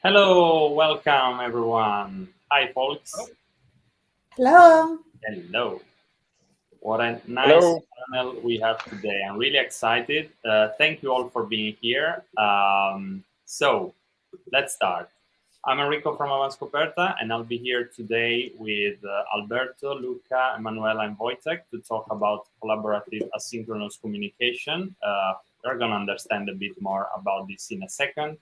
Hello, welcome everyone. Hi, folks. Hello. Hello. What a nice Hello. panel we have today. I'm really excited. Thank you all for being here. So, let's start. I'm Enrico from Avanscoperta, and I'll be here today with Alberto, Luca, Emanuela, and Wojtek to talk about collaborative asynchronous communication. We're going to understand a bit more about this in a second.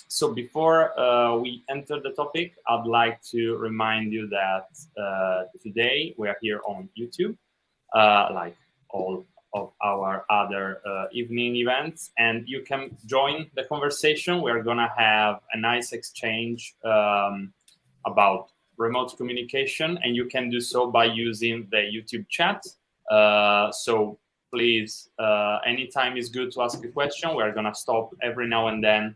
So before we enter the topic, I'd like to remind you that today we are here on YouTube, like all of our other evening events, and you can join the conversation. We're gonna have a nice exchange about remote communication, and you can do so by using the YouTube chat. So please, anytime is good to ask a question. We're gonna stop every now and then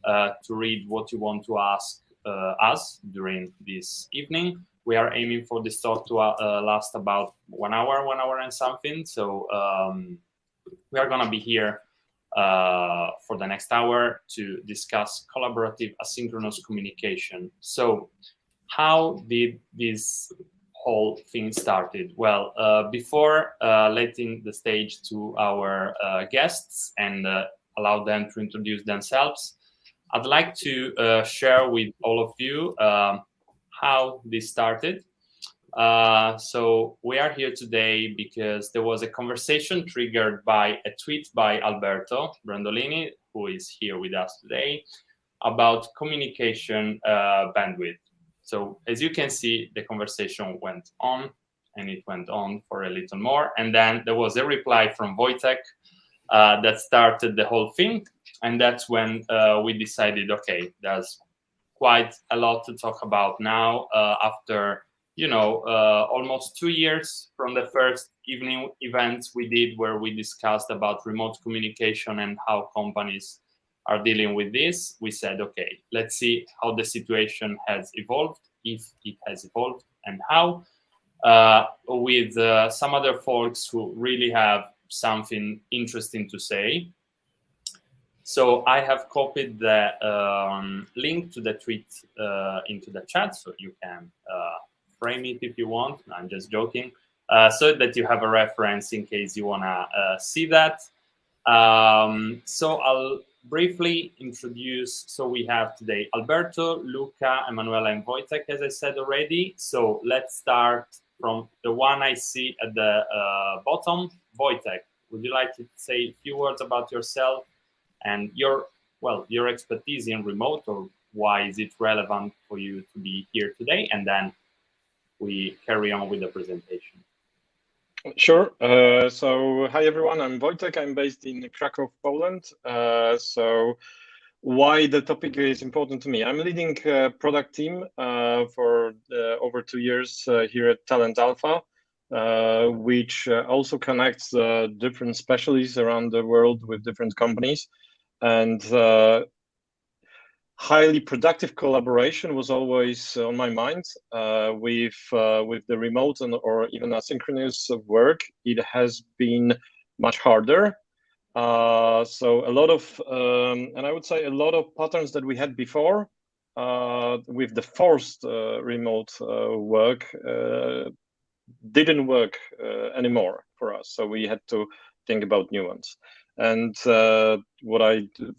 to read what you want to ask us during this evening. We are aiming for this talk to last about 1 hour and something. So we are gonna be here for the next hour to discuss collaborative asynchronous communication. So how did this whole thing started? Well, before letting the stage to our guests and allow them to introduce themselves, I'd like to share with all of you how this started. So we are here today because there was a conversation triggered by a tweet by Alberto Brandolini, who is here with us today, about communication bandwidth. So as you can see, the conversation went on and it went on for a little more. And then there was a reply from Wojtek that started the whole thing. And that's when we decided, okay, there's quite a lot to talk about now after, almost 2 years from the first evening event we did where we discussed about remote communication and how companies are dealing with this. We said, okay, let's see how the situation has evolved, if it has evolved, and how, with some other folks who really have something interesting to say. So I have copied the link to the tweet into the chat, so you can frame it if you want. I'm just joking, so that you have a reference in case you want to see that. So I'll briefly introduce. So we have today Alberto, Luca, Emanuela, and Wojtek, as I said already. So let's start from the one I see at the bottom. Wojtek, would you like to say a few words about yourself and your expertise in remote, or why is it relevant for you to be here today? And then we carry on with the presentation. Sure. So hi, everyone. I'm Wojtek. I'm based in Krakow, Poland. So why the topic is important to me? I'm leading a product team for over 2 years here at Talent Alpha, which also connects different specialists around the world with different companies. And highly productive collaboration was always on my mind. With the remote or even asynchronous work, it has been much harder. So a lot of, and I would say a lot of patterns that we had before with the forced remote work didn't work anymore for us. So we had to think about new ones. And what I do,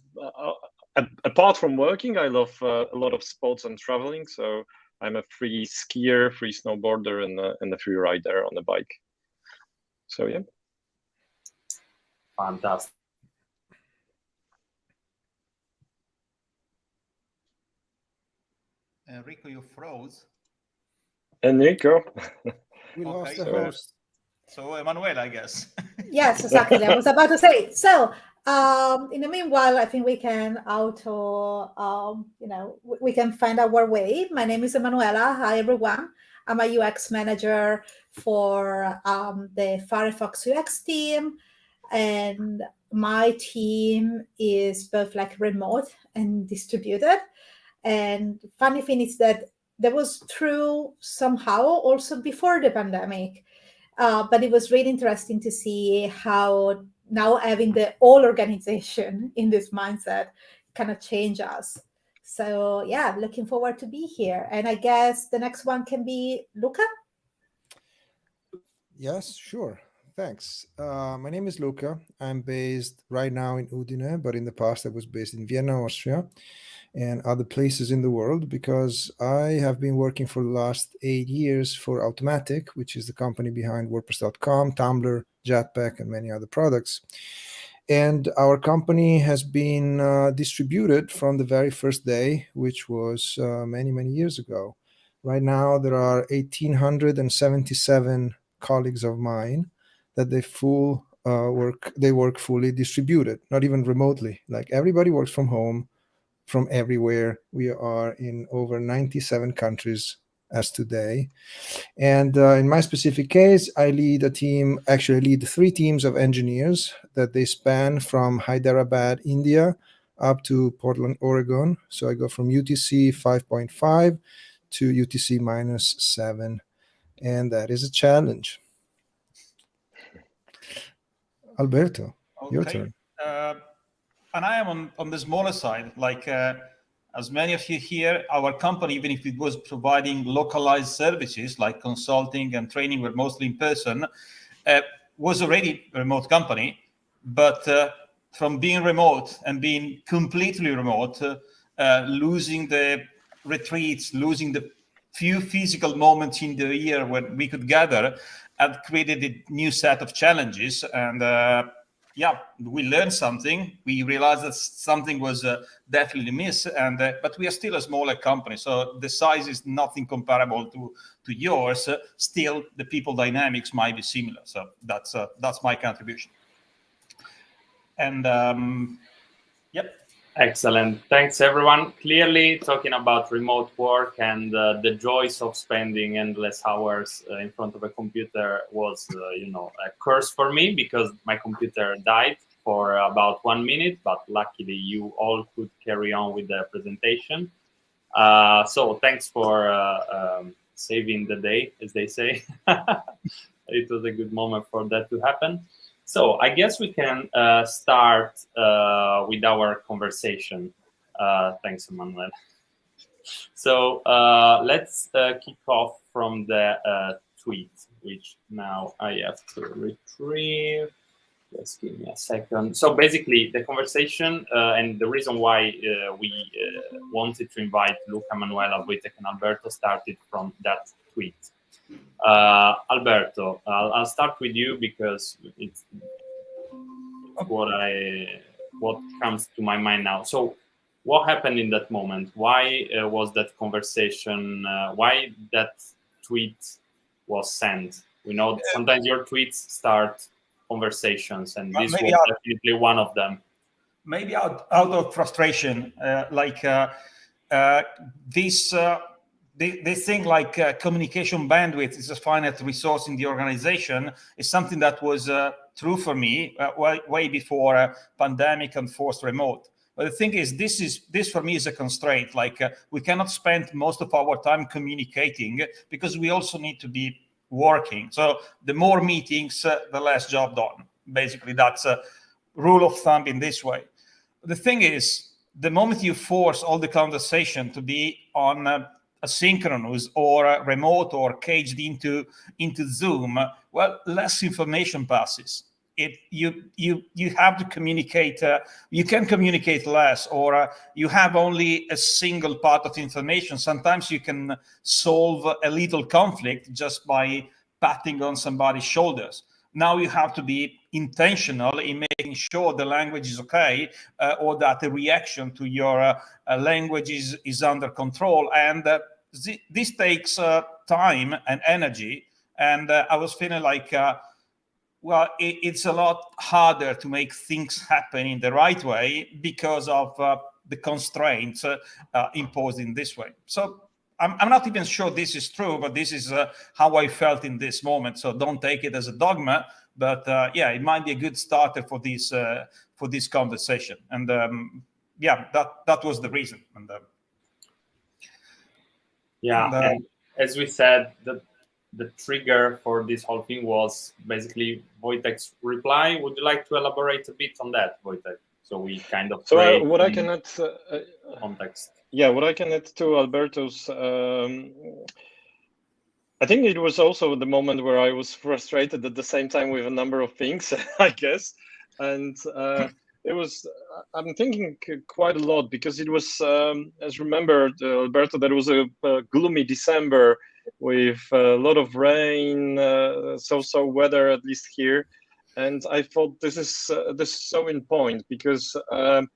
apart from working, I love a lot of sports and traveling. So I'm a free skier, free snowboarder, and a free rider on a bike. So yeah. Fantastic. Enrico, you froze. Enrico. We lost the So, host. So Emanuela, I guess. Yes, exactly. I was about to say. So in the meanwhile, I think we can we can find our way. My name is Emanuela. Hi, everyone. I'm a UX manager for the Firefox UX team. And my team is both like remote and distributed. And funny thing is that that was true somehow also before the pandemic. But it was really interesting to see how now having the whole organization in this mindset kind of change us. So yeah, looking forward to be here. And I guess the next one can be Luca. Yes, sure. Thanks. My name is Luca. I'm based right now in Udine, but in the past I was based in Vienna, Austria, and other places in the world, because I have been working for the last 8 years for Automatic, which is the company behind WordPress.com, Tumblr, Jetpack, and many other products. And our company has been distributed from the very first day, which was many, many years ago. Right now, there are 1,877 colleagues of mine that they work fully distributed, not even remotely. Like, everybody works from home, from everywhere. We are in over 97 countries as today. And in my specific case, I lead a team, actually I lead 3 teams of engineers that they span from Hyderabad, India, up to Portland, Oregon. So I go from UTC 5.5 to UTC -7. And that is a challenge. Alberto, your turn. And I am on the smaller side, like as many of you here, our company, even if it was providing localized services like consulting and training, were mostly in person, was already a remote company. But from being remote and being completely remote, losing the retreats, losing the few physical moments in the year when we could gather, had created a new set of challenges. And yeah, we learned something. We realized that something was definitely miss, and but we are still a smaller company, so the size is nothing comparable to yours. Still, the people dynamics might be similar. So that's my contribution. And yep. Excellent. Thanks, everyone. Clearly, talking about remote work and the joys of spending endless hours in front of a computer was, a curse for me, because my computer died for about 1 minute, but luckily you all could carry on with the presentation. So thanks for saving the day, as they say. It was a good moment for that to happen. So I guess we can start with our conversation. Thanks, Emanuela. So let's kick off from the tweet, which now I have to retrieve. Just give me a second. So basically, the conversation and the reason why we wanted to invite Luca, Emanuela, Wojtek, and Alberto started from that tweet. Alberto, I'll start with you because it's what comes to my mind now. So what happened in that moment? Why was that conversation, why that tweet was sent? We know sometimes your tweets start conversations, and this was definitely one of them. Maybe out of frustration, this thing like communication bandwidth is a finite resource in the organization is something that was true for me way before pandemic and forced remote. But the thing is, this for me is a constraint. Like we cannot spend most of our time communicating because we also need to be working. So the more meetings, the less job done. Basically, that's a rule of thumb in this way. The thing is, the moment you force all the conversation to be on asynchronous or remote or caged into Zoom, well, less information passes. You have to communicate. You can communicate less, or you have only a single part of information. Sometimes you can solve a little conflict just by patting on somebody's shoulders. Now you have to be intentional in making sure the language is okay, or that the reaction to your language is under control. And this takes time and energy. And I was feeling like, well, it's a lot harder to make things happen in the right way because of the constraints imposed in this way. So I'm not even sure this is true, but this is how I felt in this moment. So don't take it as a dogma, but yeah, it might be a good starter for this conversation. And yeah, that was the reason. And and as we said, the trigger for this whole thing was basically Wojtek's reply. Would you like to elaborate a bit on that, Wojtek? So we kind of so what I can add context. Yeah, what I can add to Alberto's, I think it was also the moment where I was frustrated at the same time with a number of things, I guess. And it was, I'm thinking quite a lot, because it was, as remember, Alberto, that it was a gloomy December with a lot of rain, so weather, at least here. And I thought this is so in point, because I'm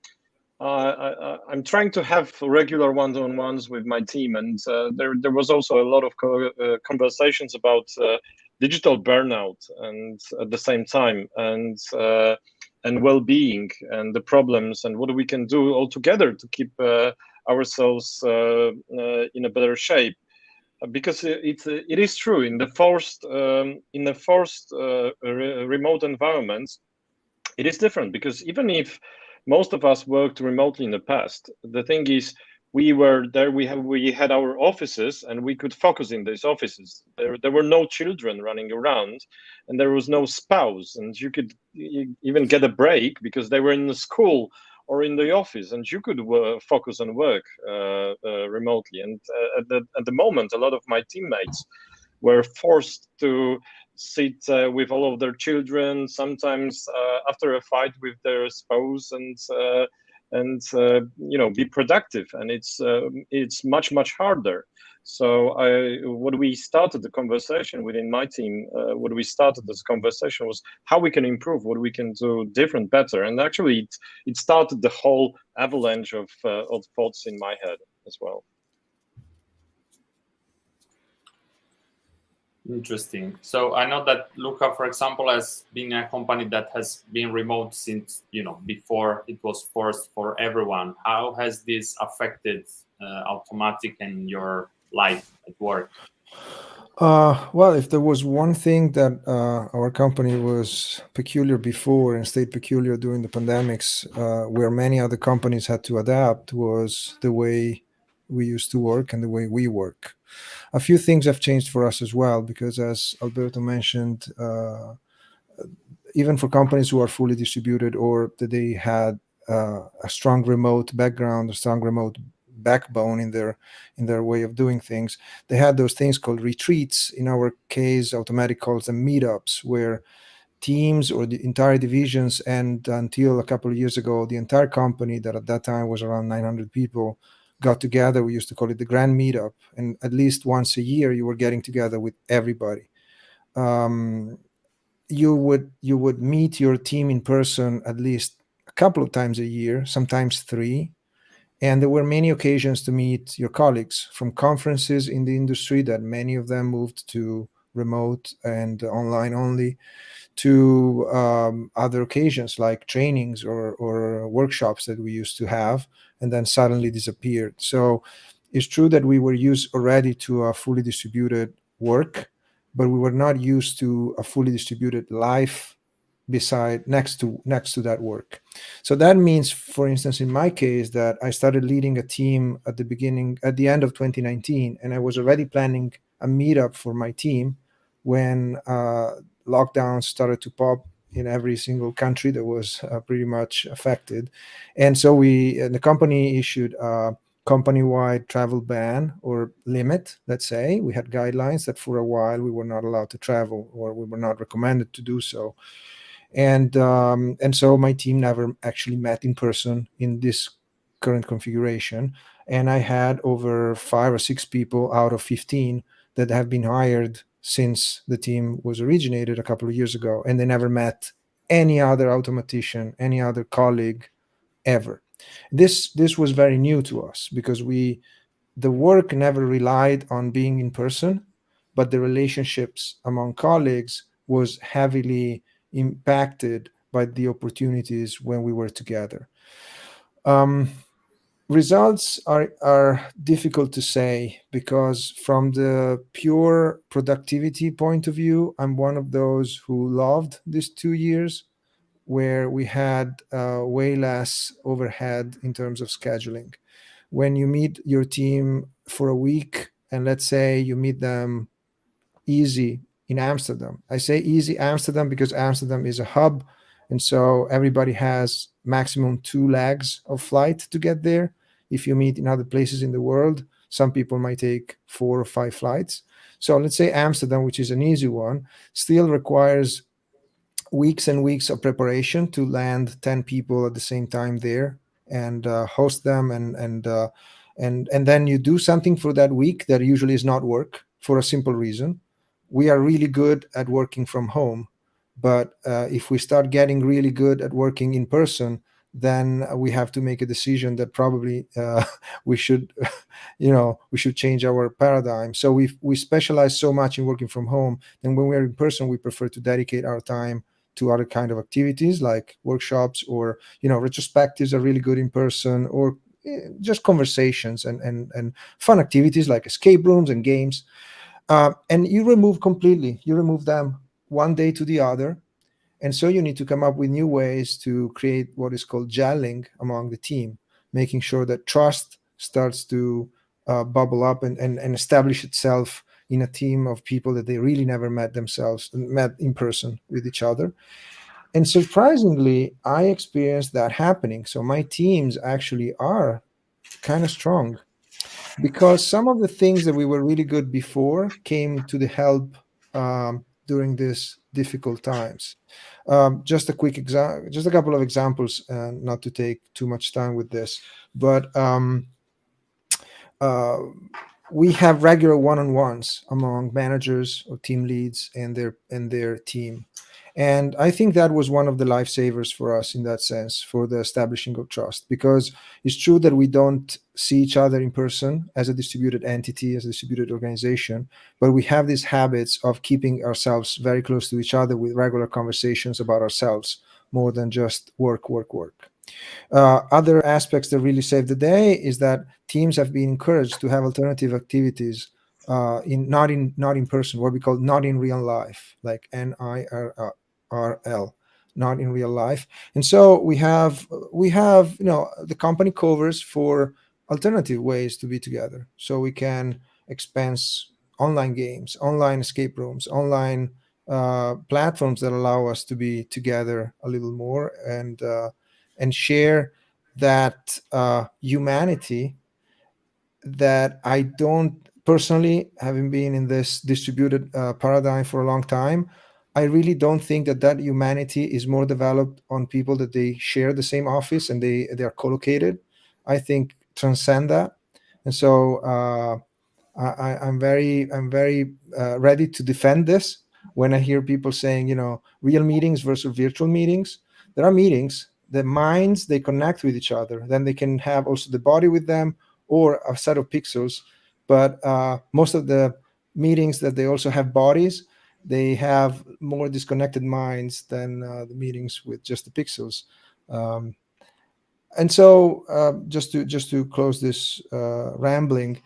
trying to have regular one-on-ones with my team, and there was also a lot of conversations about digital burnout, and at the same time, and well-being, and the problems, and what we can do all together to keep ourselves in a better shape. Because it is true, in the forced remote environments, it is different, because even if most of us worked remotely in the past, the thing is, we were there, we had our offices, and we could focus in these offices. There were no children running around, and there was no spouse, and you could even get a break because they were in the school or in the office, and you could focus on work remotely. And at the moment, a lot of my teammates were forced to sit with all of their children, sometimes after a fight with their spouse, and be productive. And it's much harder. So what we started the conversation within my team, what we started this conversation was how we can improve, what we can do different, better. And actually, it started the whole avalanche of thoughts in my head as well. Interesting. So I know that Luca, for example, has been a company that has been remote since, before it was forced for everyone. How has this affected Automatic and your life at work? Well, if there was one thing that our company was peculiar before and stayed peculiar during the pandemics, where many other companies had to adapt, was the way we used to work and the way we work. A few things have changed for us as well, because as Alberto mentioned, even for companies who are fully distributed, or that they had a strong remote background, a strong remote backbone in their way of doing things, they had those things called retreats. In our case, Automatic calls them meetups, where teams or the entire divisions, and until a couple of years ago, the entire company, that at that time was around 900 people, got together. We used to call it the grand meetup, and at least once a year you were getting together with everybody. You would meet your team in person at least a couple of times a year, sometimes 3. And there were many occasions to meet your colleagues from conferences in the industry, that many of them moved to remote and online only, to other occasions like trainings or workshops that we used to have and then suddenly disappeared. So it's true that we were used already to a fully distributed work, but we were not used to a fully distributed life next to that work. So that means, for instance, in my case, that I started leading a team at the end of 2019, and I was already planning a meetup for my team when lockdowns started to pop in every single country that was pretty much affected. And so the company issued a company-wide travel ban or limit. Let's say we had guidelines that for a while we were not allowed to travel, or we were not recommended to do so. And so my team never actually met in person in this current configuration. And I had over 5 or 6 people out of 15 that have been hired since the team was originated a couple of years ago, and they never met any other automatician, any other colleague ever. This was very new to us, because the work never relied on being in person, but the relationships among colleagues was heavily impacted by the opportunities when we were together. Results are difficult to say, because from the pure productivity point of view, I'm one of those who loved these 2 years, where we had way less overhead in terms of scheduling. When you meet your team for a week, and let's say you meet them easy in Amsterdam. I say easy Amsterdam because Amsterdam is a hub, And so everybody has maximum 2 legs of flight to get there. If you meet in other places in the world, some people might take 4 or 5 flights. So let's say Amsterdam, which is an easy one, still requires weeks and weeks of preparation to land 10 people at the same time there and host them, and then you do something for that week that usually is not work, for a simple reason: we are really good at working from home, but if we start getting really good at working in person, then we have to make a decision that probably we should we should change our paradigm. So we specialize so much in working from home, and when we're in person, we prefer to dedicate our time to other kind of activities like workshops, or retrospectives are really good in person, or just conversations and fun activities like escape rooms and games. And you remove them one day to the other. And so you need to come up with new ways to create what is called gelling among the team, making sure that trust starts to bubble up and establish itself in a team of people that they really never met in person with each other. And surprisingly, I experienced that happening. So my teams actually are kind of strong, because some of the things that we were really good before came to the help during these difficult times. Just a couple of examples, not to take too much time with this, but we have regular one-on-ones among managers or team leads and their team. And I think that was one of the lifesavers for us in that sense, for the establishing of trust, because it's true that we don't see each other in person as a distributed entity, as a distributed organization, but we have these habits of keeping ourselves very close to each other with regular conversations about ourselves, more than just work. Other aspects that really save the day is that teams have been encouraged to have alternative activities not in person, what we call not in real life, like NIRL, not in real life. And so we have the company covers for alternative ways to be together, so we can expense online games, online escape rooms, online platforms that allow us to be together a little more and share that humanity that I don't personally, having been in this distributed paradigm for a long time, I really don't think that humanity is more developed on people that they share the same office and they are co-located. I think transcend that. And so I'm very ready to defend this when I hear people saying, real meetings versus virtual meetings. There are meetings, the minds, they connect with each other. Then they can have also the body with them or a set of pixels. But most of the meetings that they also have bodies, they have more disconnected minds than the meetings with just the pixels. And so just to close this rambling,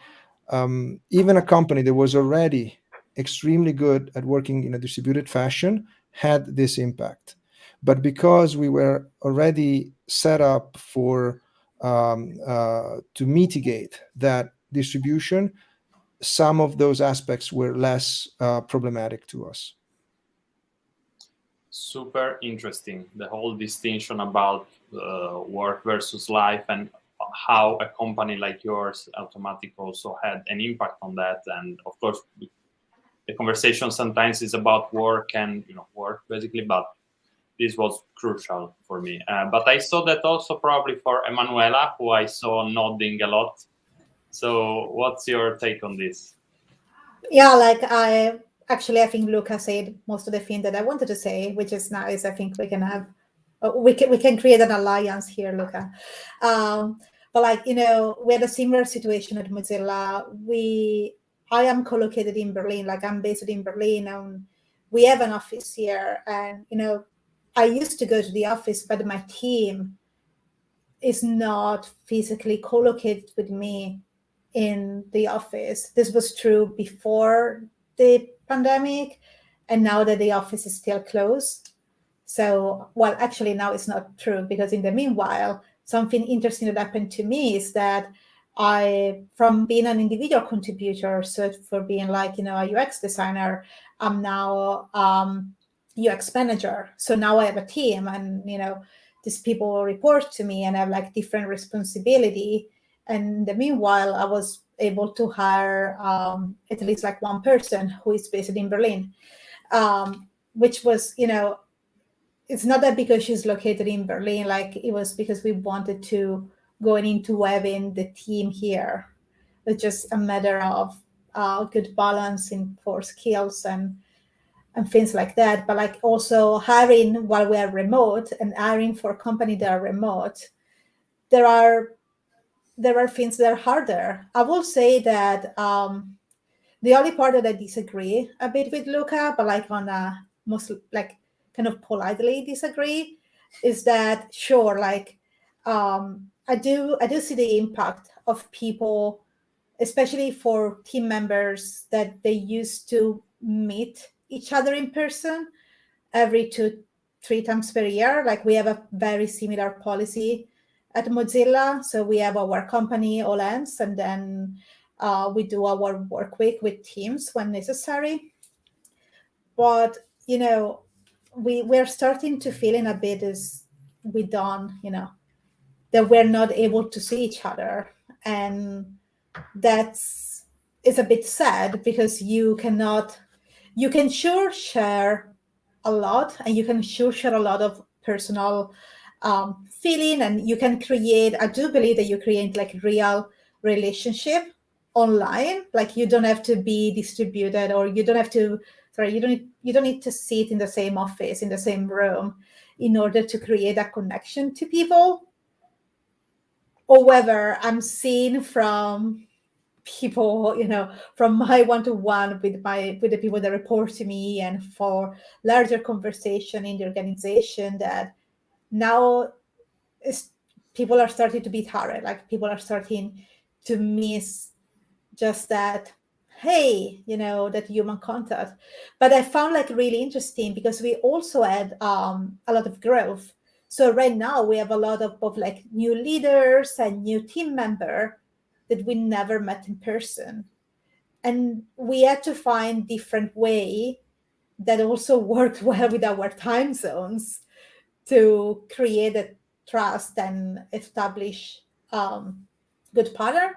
even a company that was already extremely good at working in a distributed fashion had this impact. But because we were already set up to mitigate that distribution, some of those aspects were less problematic to us. Super interesting, the whole distinction about work versus life, and how a company like yours, Automatic, also had an impact on that. And of course, the conversation sometimes is about work and work basically, but this was crucial for me. But I saw that also probably for Emanuela, who I saw nodding a lot. So what's your take on this? Yeah, like I think Luca said most of the things that I wanted to say, which is nice. I think we can have we can create an alliance here, Luca. But we had a similar situation at Mozilla. I am co-located in Berlin, like I'm based in Berlin, and we have an office here. And I used to go to the office, but my team is not physically co-located with me in the office. This was true before the pandemic, and now that the office is still closed. So, well, actually now it's not true, because in the meanwhile, something interesting that happened to me is that from being an individual contributor, so for being a UX designer, I'm now UX manager. So now I have a team, and these people report to me and have like different responsibility. And in the meanwhile, I was able to hire at least like one person who is based in Berlin, which was, it's not that because she's located in Berlin, like it was because we wanted to go into having the team here. It's just a matter of good balancing for skills and things like that. But like also hiring while we are remote and hiring for companies that are remote, there are things that are harder. I will say that the only part that I disagree a bit with Luca, but like on a most like kind of politely disagree, is that sure, like I do see the impact of people, especially for team members that they used to meet each other in person every 2-3 times per year. Like we have a very similar policy at Mozilla. So we have our company all ends, and then we do our work week with teams when necessary. But we're starting to feel in a bit as we don't, that we're not able to see each other, and it's a bit sad because you can sure share a lot, and you can sure share a lot of personal feeling, and you can create, I do believe that you create like real relationship online. Like you don't have to be distributed, or you don't need to sit in the same office, in the same room in order to create a connection to people. However, I'm seeing from people, from my one-to-one with the people that report to me, and for larger conversation in the organization, that now people are starting to be tired. Like people are starting to miss just that, hey, that human contact. But I found like really interesting because we also had a lot of growth. So right now we have a lot of both like new leaders and new team member that we never met in person. And we had to find different way that also worked well with our time zones to create a trust and establish good pattern.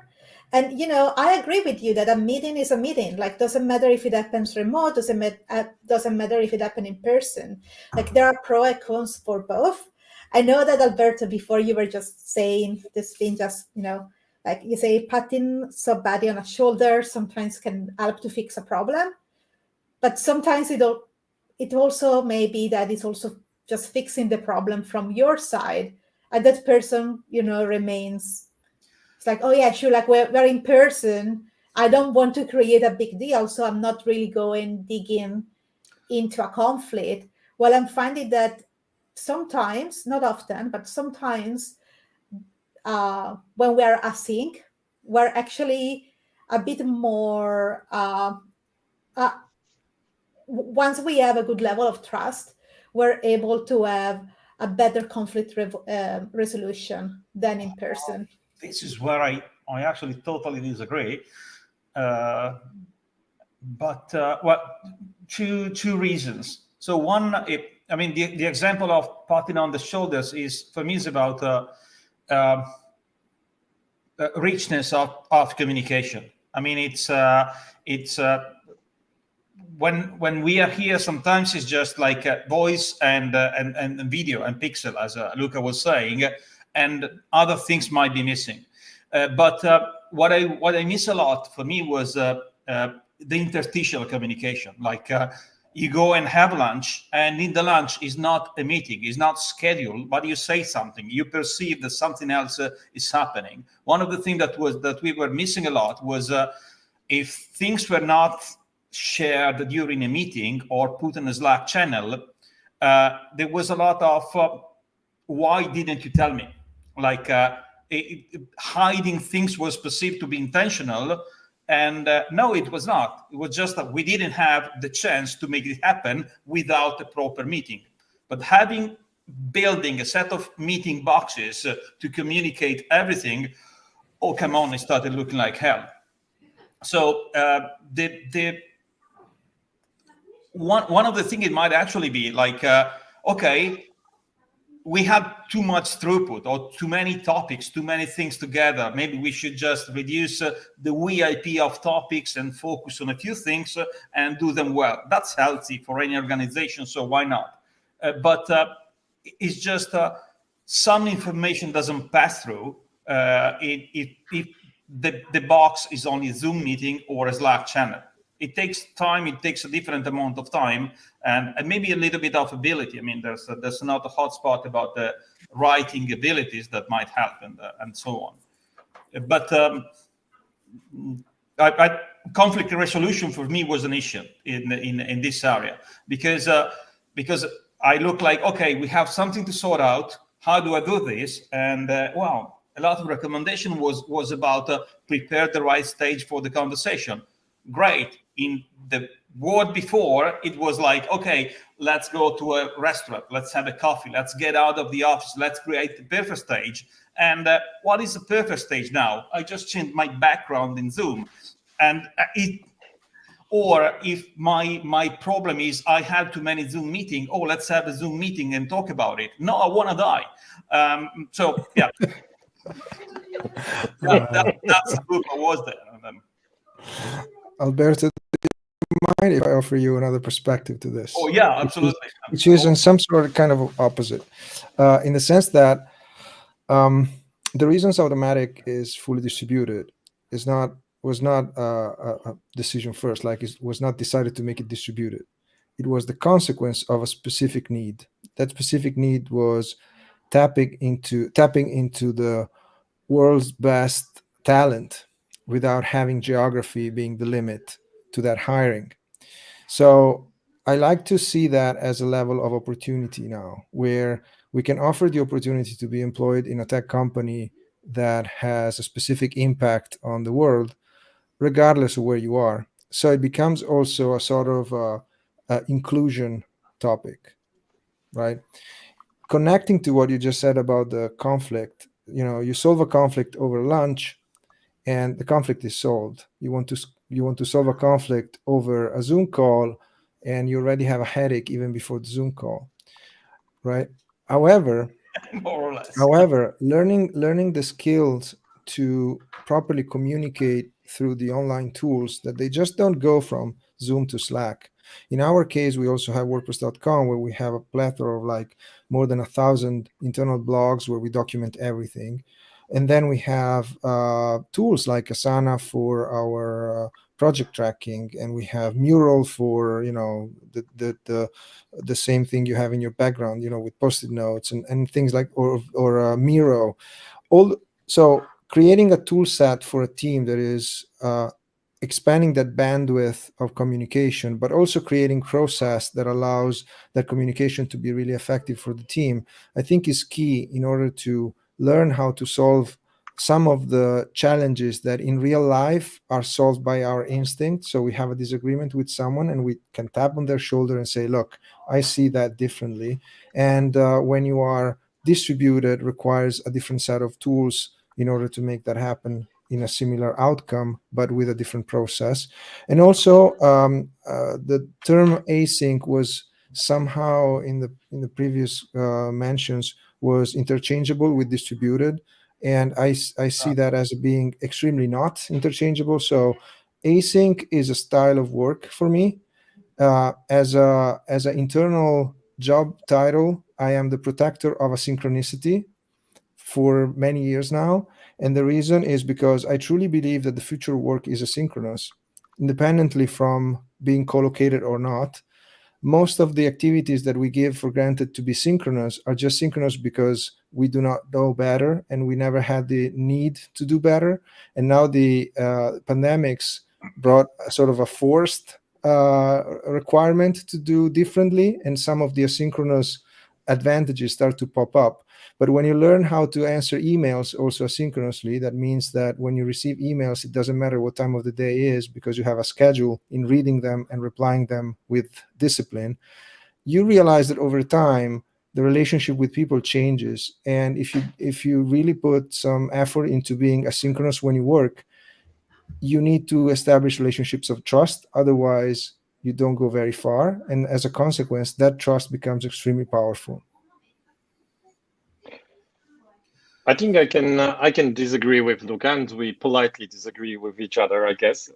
And I agree with you that a meeting is a meeting. Like doesn't matter if it happens remote, doesn't matter if it happens in person. Like there are pros and cons for both. I know that Alberto, before you were just saying this thing, just like you say, patting somebody on a shoulder sometimes can help to fix a problem, but sometimes it also may be that it's also just fixing the problem from your side, and that person remains, it's like, oh yeah, sure, like we're in person, I don't want to create a big deal, so I'm not really going digging into a conflict. Well, I'm finding that sometimes, not often, but sometimes when we are async, we're actually a bit more once we have a good level of trust, we're able to have a better conflict resolution than in person. This is where I actually totally disagree. But well, two reasons. So one, the example of patting on the shoulders is, for me, is about richness of communication. I mean, it's when we are here, sometimes it's just like voice and video and pixel, as Luca was saying, and other things might be missing. But what I miss a lot for me was the interstitial communication. Like you go and have lunch, and in the lunch is not a meeting, is not scheduled, but you say something, you perceive that something else is happening. One of the things that we were missing a lot was if things were not shared during a meeting or put in a Slack channel, there was a lot of why didn't you tell me? Like hiding things was perceived to be intentional, and no, it was not. It was just that we didn't have the chance to make it happen without a proper meeting. But building a set of meeting boxes to communicate everything, oh, come on, it started looking like hell. So one of the things it might actually be like, okay, we have too much throughput or too many topics, too many things together. Maybe we should just reduce the WIP of topics and focus on a few things and do them well. That's healthy for any organization, so why not? But it's just some information doesn't pass through if the box is only a Zoom meeting or a Slack channel. It takes time. It takes a different amount of time, and maybe a little bit of ability. I mean, there's not a hot spot about the writing abilities that might help, and so on. But conflict resolution for me was an issue in this area because I look like, okay, we have something to sort out. How do I do this? And wow, a lot of recommendation was about prepare the right stage for the conversation. Great. In the word before, it was like, okay, let's go to a restaurant, let's have a coffee, let's get out of the office, let's create the perfect stage. And what is the perfect stage now? I just changed my background in Zoom. And or if my problem is I have too many Zoom meetings, oh, let's have a Zoom meeting and talk about it. No, I want to die. So, yeah. That's the group I was there. Alberto, do you mind if I offer you another perspective to this? Oh, yeah, absolutely. Which is in some sort of kind of opposite, in the sense that the reasons Automatic is fully distributed was not a decision first, like it was not decided to make it distributed. It was the consequence of a specific need. That specific need was tapping into the world's best talent without having geography being the limit to that hiring. So I like to see that as a level of opportunity now, where we can offer the opportunity to be employed in a tech company that has a specific impact on the world, regardless of where you are. So it becomes also a sort of inclusion topic, right? Connecting to what you just said about the conflict, you solve a conflict over lunch, and the conflict is solved. You want to solve a conflict over a Zoom call, and you already have a headache even before the Zoom call, right? However, more or less. Learning the skills to properly communicate through the online tools, that they just don't go from Zoom to Slack. In our case, we also have WordPress.com, where we have a plethora of like more than 1,000 internal blogs where we document everything. And then we have tools like Asana for our project tracking, and we have Mural for the same thing you have in your background, with post-it notes and things like or Miro. So creating a tool set for a team that is expanding that bandwidth of communication, but also creating process that allows that communication to be really effective for the team, I think is key in order to learn how to solve some of the challenges that in real life are solved by our instinct. So we have a disagreement with someone and we can tap on their shoulder and say, look, I see that differently. And when you are distributed, requires a different set of tools in order to make that happen in a similar outcome, but with a different process. And also the term async was somehow in the previous mentions was interchangeable with distributed. And I see that as being extremely not interchangeable. So async is a style of work for me. As an internal job title, I am the protector of asynchronicity for many years now. And the reason is because I truly believe that the future of work is asynchronous, independently from being co-located or not. Most of the activities that we give for granted to be synchronous are just synchronous because we do not know better and we never had the need to do better. And now the pandemics brought a sort of a forced requirement to do differently, and some of the asynchronous advantages start to pop up. But when you learn how to answer emails also asynchronously, that means that when you receive emails, it doesn't matter what time of the day is, because you have a schedule in reading them and replying them with discipline. You realize that over time, the relationship with people changes. And if you really put some effort into being asynchronous when you work, you need to establish relationships of trust. Otherwise, you don't go very far. And as a consequence, that trust becomes extremely powerful. I think I can disagree with Luca, and we politely disagree with each other, I guess.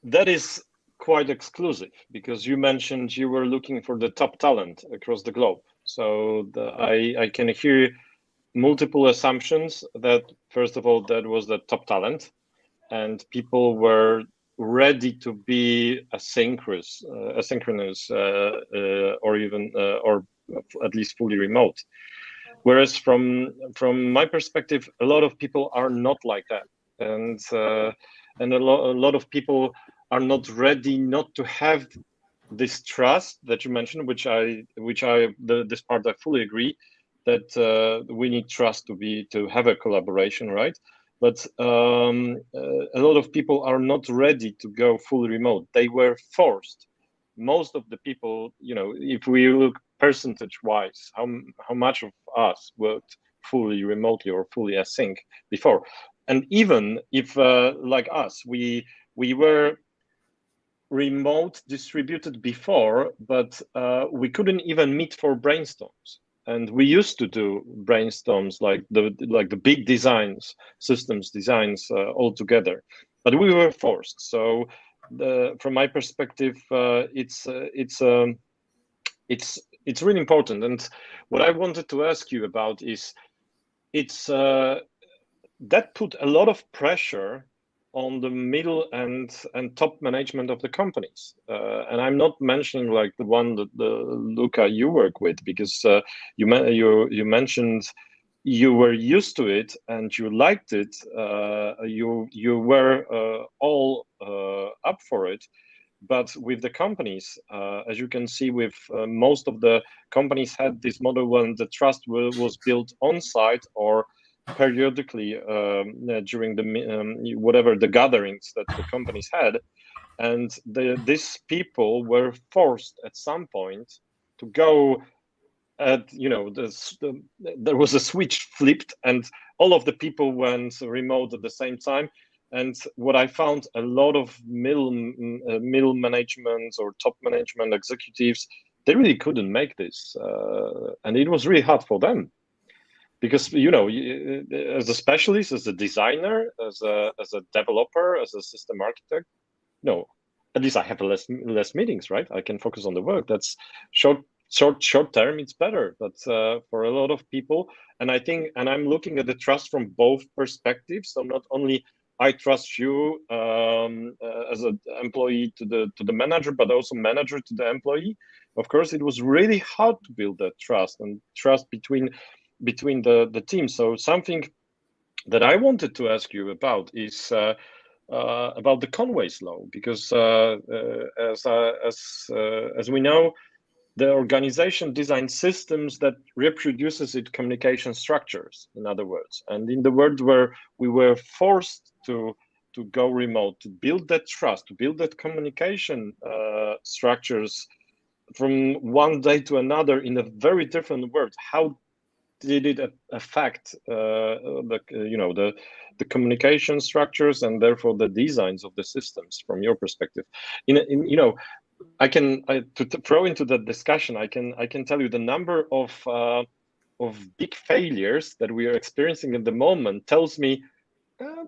That is quite exclusive, because you mentioned you were looking for the top talent across the globe. So I can hear multiple assumptions that, first of all, that was the top talent, and people were ready to be asynchronous, or even or at least fully remote. Whereas from my perspective, a lot of people are not like that, and a lot of people are not ready not to have this trust that you mentioned, this part I fully agree, that we need trust to have a collaboration, right? But a lot of people are not ready to go fully remote. They were forced. Most of the people, if we look percentage-wise, how much of us worked fully remotely or fully async before? And even if, like us, we were remote distributed before, but we couldn't even meet for brainstorms. And we used to do brainstorms like the big designs, systems designs all together, but we were forced. So from my perspective, it's really important. And what I wanted to ask you about is, that put a lot of pressure on the middle and top management of the companies. And I'm not mentioning like the one that Luca you work with, because you mentioned you were used to it and you liked it. You were all up for it. But with the companies, as you can see, with most of the companies had this model when the trust was built on site or periodically during the whatever the gatherings that the companies had, and these people were forced at some point to go at there was a switch flipped and all of the people went remote at the same time. And what I found, a lot of middle management or top management executives, they really couldn't make this, and it was really hard for them. Because as a specialist, as a designer, as a developer, as a system architect, at least I have less meetings, right? I can focus on the work. That's short term. It's better, but for a lot of people, and I'm looking at the trust from both perspectives. So not only I trust you as an employee to the manager, but also manager to the employee. Of course, it was really hard to build that trust and trust between the team. So something that I wanted to ask you about is about the Conway's law, because as we know, the organization designs systems that reproduces its communication structures, in other words. And in the world where we were forced to go remote, to build that trust, to build that communication structures from one day to another in a very different world, how did it affect the communication structures and therefore the designs of the systems from your perspective? To throw into that discussion, I can tell you the number of big failures that we are experiencing at the moment tells me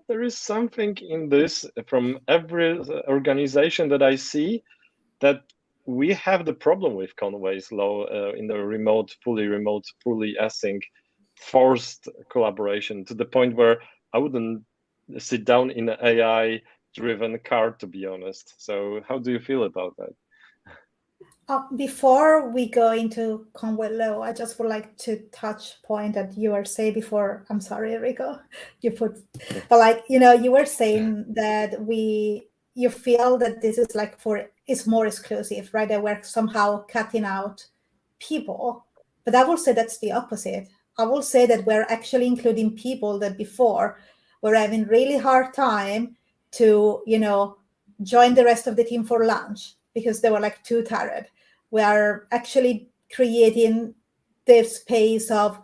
there is something in this from every organization that I see, that we have the problem with Conway's law in the fully async, forced collaboration, to the point where I wouldn't sit down in an AI-driven car, to be honest. So how do you feel about that? Before we go into Conway law, I just would like to touch point that you were saying before. I'm sorry, Enrico, but you were saying that you feel that this is it's more exclusive, right? That we're somehow cutting out people. But I will say that's the opposite. I will say that we're actually including people that before were having really hard time to, join the rest of the team for lunch because they were too tired. We are actually creating this space of,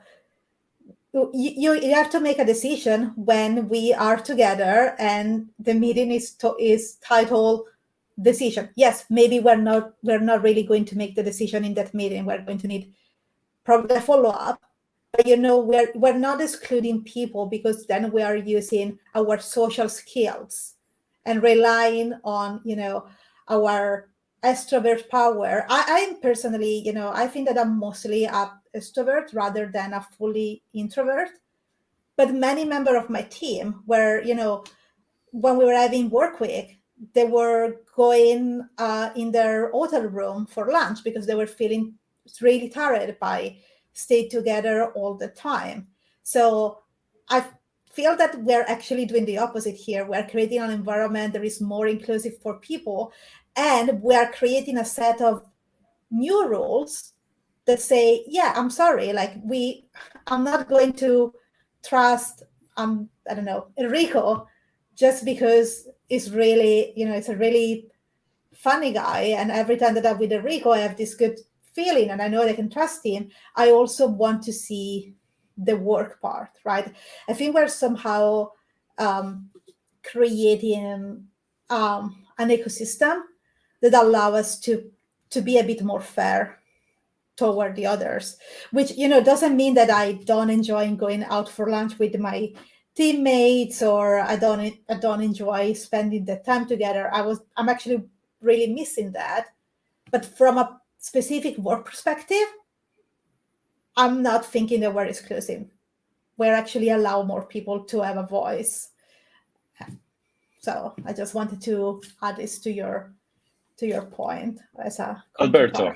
you have to make a decision when we are together and the meeting is titled decision. Yes, maybe we're not really going to make the decision in that meeting. We're going to need probably a follow-up. But we're not excluding people, because then we are using our social skills and relying on our extrovert power. I'm personally, I think that I'm mostly an extrovert rather than a fully introvert. But many members of my team were, when we were having work week, they were going in their hotel room for lunch because they were feeling really tired by stay together all the time. So I feel that we're actually doing the opposite here. We're creating an environment that is more inclusive for people, and we are creating a set of new rules that say, yeah, I'm sorry, I'm not going to trust I don't know, Enrico, just because it's really, it's a really funny guy, and every time that I'm with Enrico, I have this good feeling and I know I can trust him. I also want to see the work part, right? I think we're somehow creating an ecosystem that allow us to be a bit more fair toward the others, which doesn't mean that I don't enjoy going out for lunch with my teammates, or I don't enjoy spending the time together. I'm actually really missing that. But from a specific work perspective, I'm not thinking that we're exclusive. We're actually allow more people to have a voice. So I just wanted to add this to your point as a Alberto.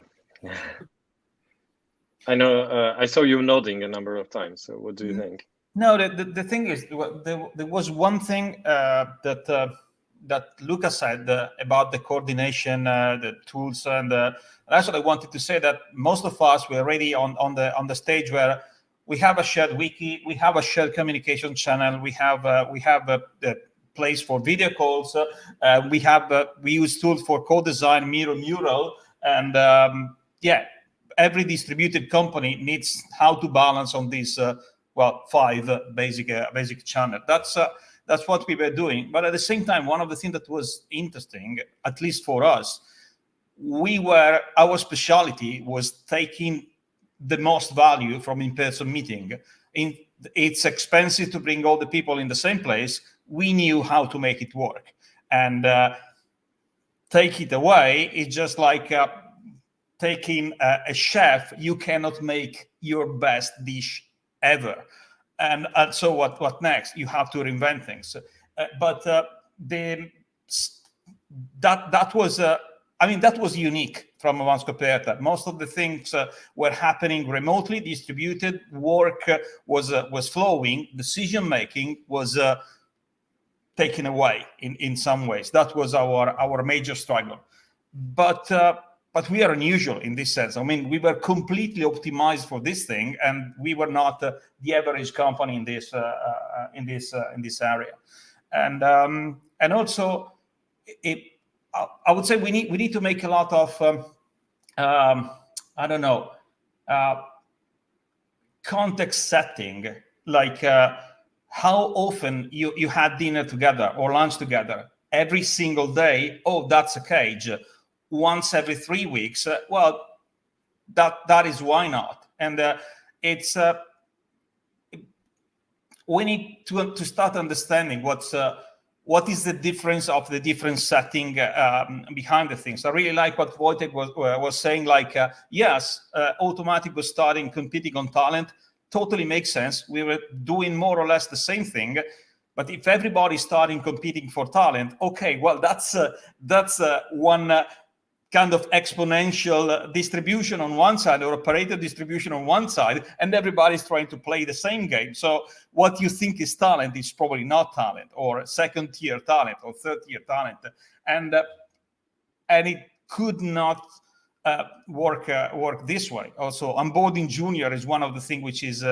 I know I saw you nodding a number of times. So what do you think? No, the thing is, there was one thing that Luca said about the coordination, the tools, and that's what I wanted to say. That most of us were already on the stage where we have a shared wiki, we have a shared communication channel, we have the place for video calls, we use tools for co-design, Mural, and every distributed company needs how to balance on these 5 basic channels. That's what we were doing. But at the same time, one of the things that was interesting, at least for us, our specialty was taking the most value from in-person meeting. It's expensive to bring all the people in the same place. We knew how to make it work, and take it away. It's just like taking a chef. You cannot make your best dish ever, and so what next? You have to reinvent things. That was unique from Avanscoperta. Most of the things were happening remotely, distributed. Work was flowing. Decision making was taken away in some ways. That was our major struggle. But we are unusual in this sense. I mean, we were completely optimized for this thing, and we were not the average company in this area. And also, I would say we need to make a lot of context setting, like how often you had dinner together or lunch together every single day. Oh, that's a cage. Once every 3 weeks, that is why not. And we need to start understanding what is the difference of the different setting behind the things. I really like what Wojtek was saying. Like yes, Automatic was starting competing on talent. Totally makes sense. We were doing more or less the same thing. But if everybody's starting competing for talent, okay, well, that's one kind of exponential distribution on one side, or operator distribution on one side, and everybody's trying to play the same game. So what you think is talent is probably not talent, or second-tier talent, or third-tier talent, and it could not work this way. Also, onboarding junior is one of the things which is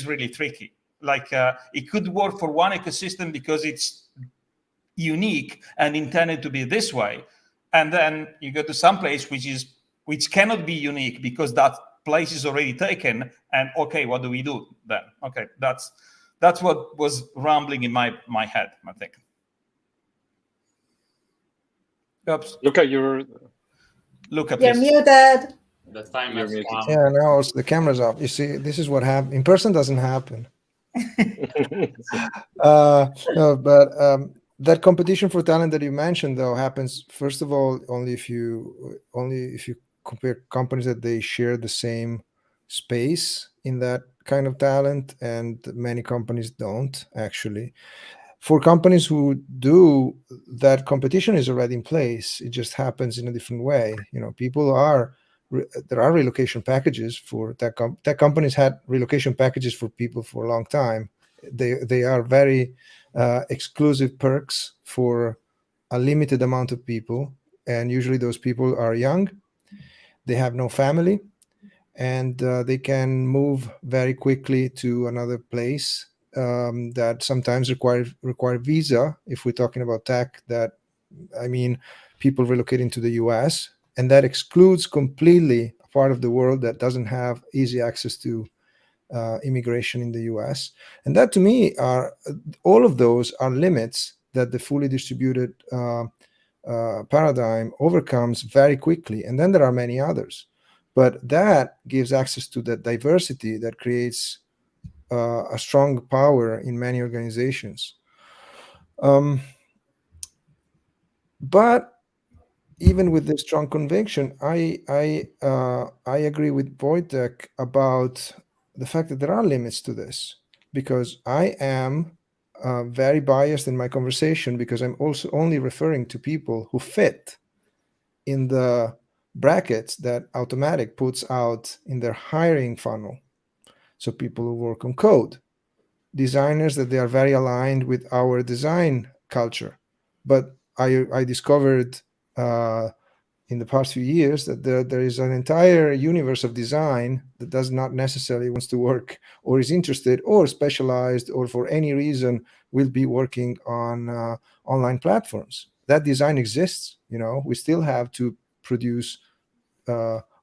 really tricky. Like it could work for one ecosystem because it's unique and intended to be this way. And then you go to some place which cannot be unique because that place is already taken. And okay, what do we do then? Okay, that's what was rumbling in my head, I think. Oops. Luca, You're please. muted. The time You're has muted. come. Yeah, now also the camera's off. You see, this is what happens. In person doesn't happen. No, but that competition for talent that you mentioned, though, happens first of all only if you compare companies that they share the same space in that kind of talent, and many companies don't actually. For companies who do, that competition is already in place. It just happens in a different way. There are relocation packages for tech companies. Had relocation packages for people for a long time. They are very exclusive perks for a limited amount of people, and usually those people are young, they have no family, and they can move very quickly to another place that sometimes require visa. If we're talking about tech, that I mean people relocating to the US, and that excludes completely a part of the world that doesn't have easy access to immigration in the US. And that, to me, are all of those are limits that the fully distributed paradigm overcomes very quickly. And then there are many others, but that gives access to that diversity that creates a strong power in many organizations. But even with this strong conviction, I agree with Wojtek about the fact that there are limits to this, because I am very biased in my conversation, because I'm also only referring to people who fit in the brackets that Automatic puts out in their hiring funnel. So people who work on code, designers that they are very aligned with our design culture. But I discovered in the past few years that there is an entire universe of design that does not necessarily wants to work, or is interested, or specialized, or for any reason will be working on online platforms. That design exists. We still have to produce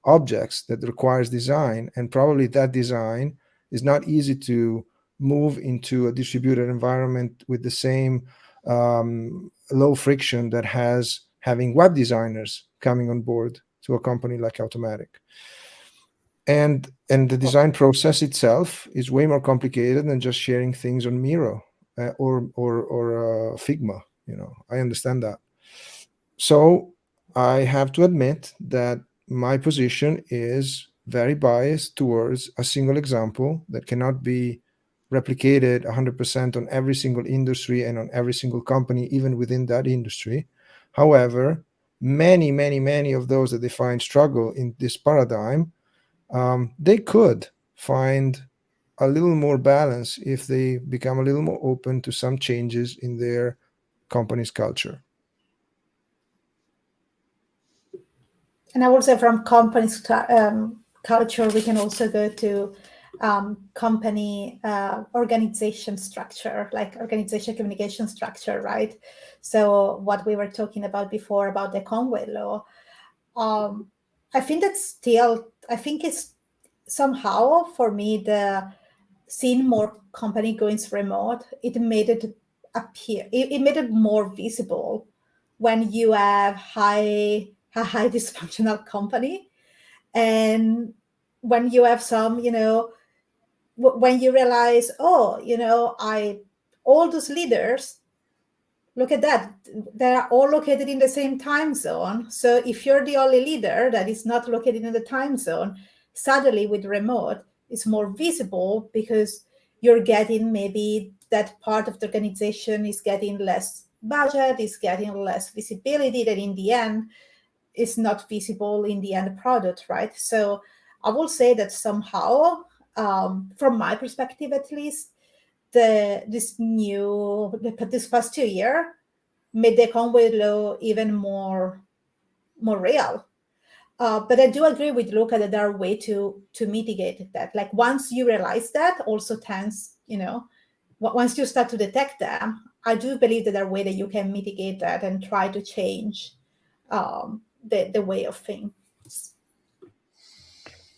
objects that requires design, and probably that design is not easy to move into a distributed environment with the same low friction that has having web designers coming on board to a company like Automatic. And the design process itself is way more complicated than just sharing things on Miro or Figma. I understand that. So I have to admit that my position is very biased towards a single example that cannot be replicated 100% on every single industry and on every single company, even within that industry. However, many of those that they find struggle in this paradigm, they could find a little more balance if they become a little more open to some changes in their company's culture. And I would say from company's culture, we can also go to company organization structure, like organization communication structure, right? So what we were talking about before about the Conway law, I think it's somehow, for me, the seeing more company going remote, it made it appear, it made it more visible when you have a high dysfunctional company, and when you have some, when you realize, all those leaders, look at that, they're all located in the same time zone. So if you're the only leader that is not located in the time zone, suddenly with remote, it's more visible, because you're getting, maybe that part of the organization is getting less budget, is getting less visibility, that in the end is not visible in the end product, right? So I will say that somehow, from my perspective at least, this past 2 years made the Conway law even more real. But I do agree with Luca that there are ways to mitigate that. Like, once you realize that, also tends, once you start to detect them, I do believe that there are ways that you can mitigate that and try to change the way of things.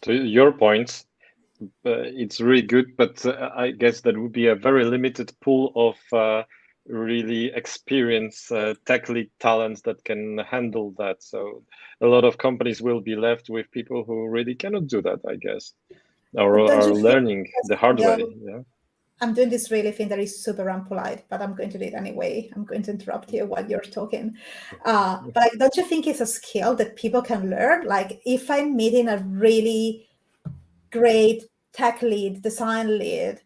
To your points, it's really good, but I guess that would be a very limited pool of really experienced tech lead talents that can handle that. So a lot of companies will be left with people who really cannot do that, I guess, or But don't are you think learning the hard yeah, way. Yeah. I'm doing this really thing that is super unpolite, but I'm going to do it anyway. I'm going to interrupt you while you're talking. But like, don't you think it's a skill that people can learn? Like, if I'm meeting a really great tech lead, design lead,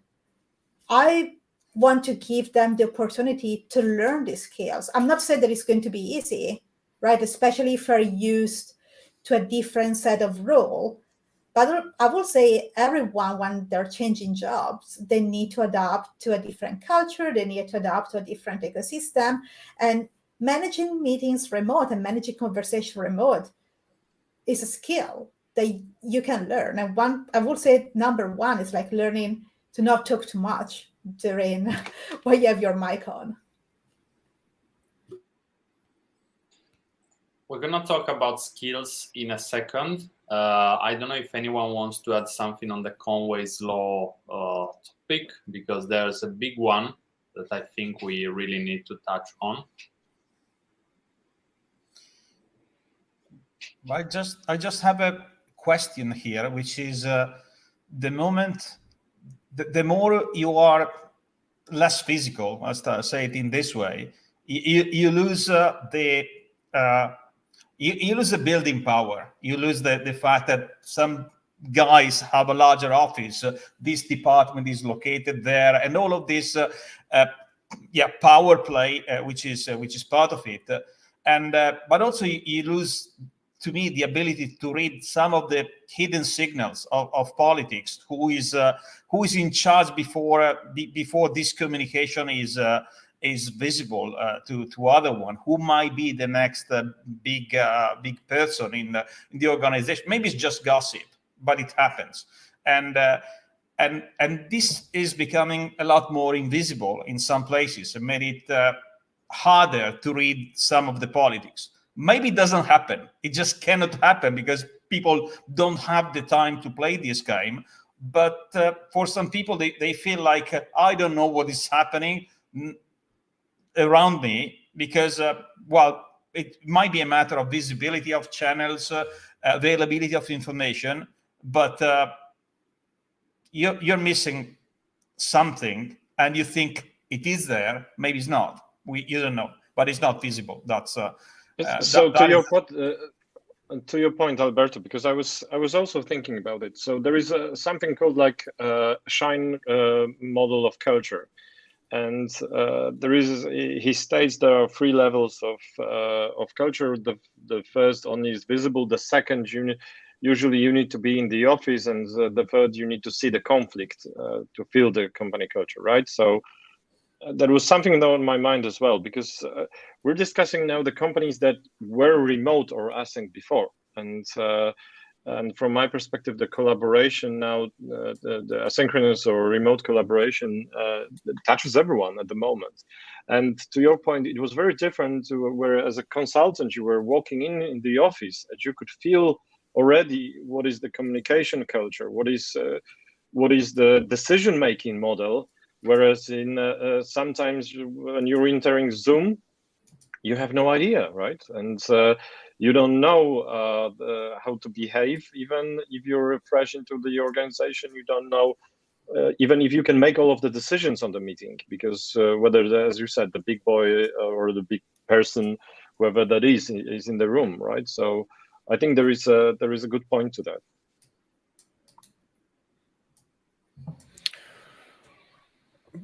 I want to give them the opportunity to learn these skills. I'm not saying that it's going to be easy, right? Especially if they're used to a different set of role. But I will say everyone, when they're changing jobs, they need to adapt to a different culture. They need to adapt to a different ecosystem. And managing meetings remote and managing conversation remote is a skill that you can learn. And I will say number one is like learning to not talk too much during while you have your mic on. We're gonna talk about skills in a second. I don't know if anyone wants to add something on the Conway's law topic, because there's a big one that I think we really need to touch on. I just have a question here, which is the more you are less physical, let's say it in this way, you lose you lose the building power. You lose the fact that some guys have a larger office. This department is located there, and all of this, power play, which is part of it. And but also you lose, to me, the ability to read some of the hidden signals of politics. Who is in charge before this communication is visible to other one? Who might be the next big person in the organization? Maybe it's just gossip, but it happens, and this is becoming a lot more invisible in some places, and made it harder to read some of the politics. Maybe it doesn't happen. It just cannot happen because people don't have the time to play this game. But for some people, they feel like, I don't know what is happening around me, because, it might be a matter of visibility of channels, availability of information, but you're missing something, and you think it is there. Maybe it's not. You don't know, but it's not visible. That's so to your point, Alberto, because I was also thinking about it. So there is something called like Shine model of culture, and he states there are 3 levels of culture. The first only is visible. The second, usually you need to be in the office, and the third, you need to see the conflict to feel the company culture, right? So that was something on my mind as well, because we're discussing now the companies that were remote or async before, and from my perspective, the collaboration now, the asynchronous or remote collaboration touches everyone at the moment. And to your point, it was very different to where, as a consultant, you were walking in the office and you could feel already what is the communication culture, what is the decision-making model. Whereas in sometimes when you're entering Zoom, you have no idea, right? And you don't know how to behave. Even if you're fresh into the organization, you don't know even if you can make all of the decisions on the meeting, because whether, as you said, the big boy or the big person, whoever that is in the room, right? So I think there is a good point to that.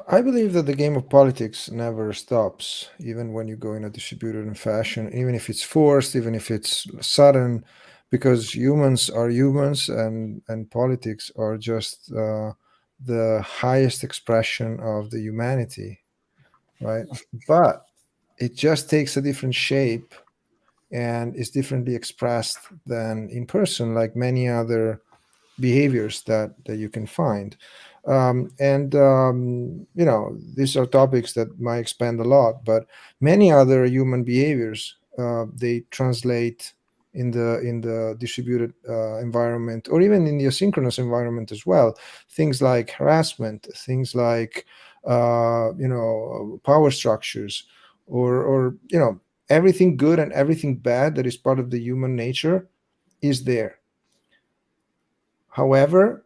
I believe that the game of politics never stops, even when you go in a distributed fashion, even if it's forced, even if it's sudden, because humans are humans, and politics are just the highest expression of the humanity, right? But it just takes a different shape and is differently expressed than in person, like many other behaviors that you can find. These are topics that might expand a lot, but many other human behaviors, they translate in the distributed environment, or even in the asynchronous environment as well. Things like harassment, things like power structures, or everything good and everything bad that is part of the human nature is there. However,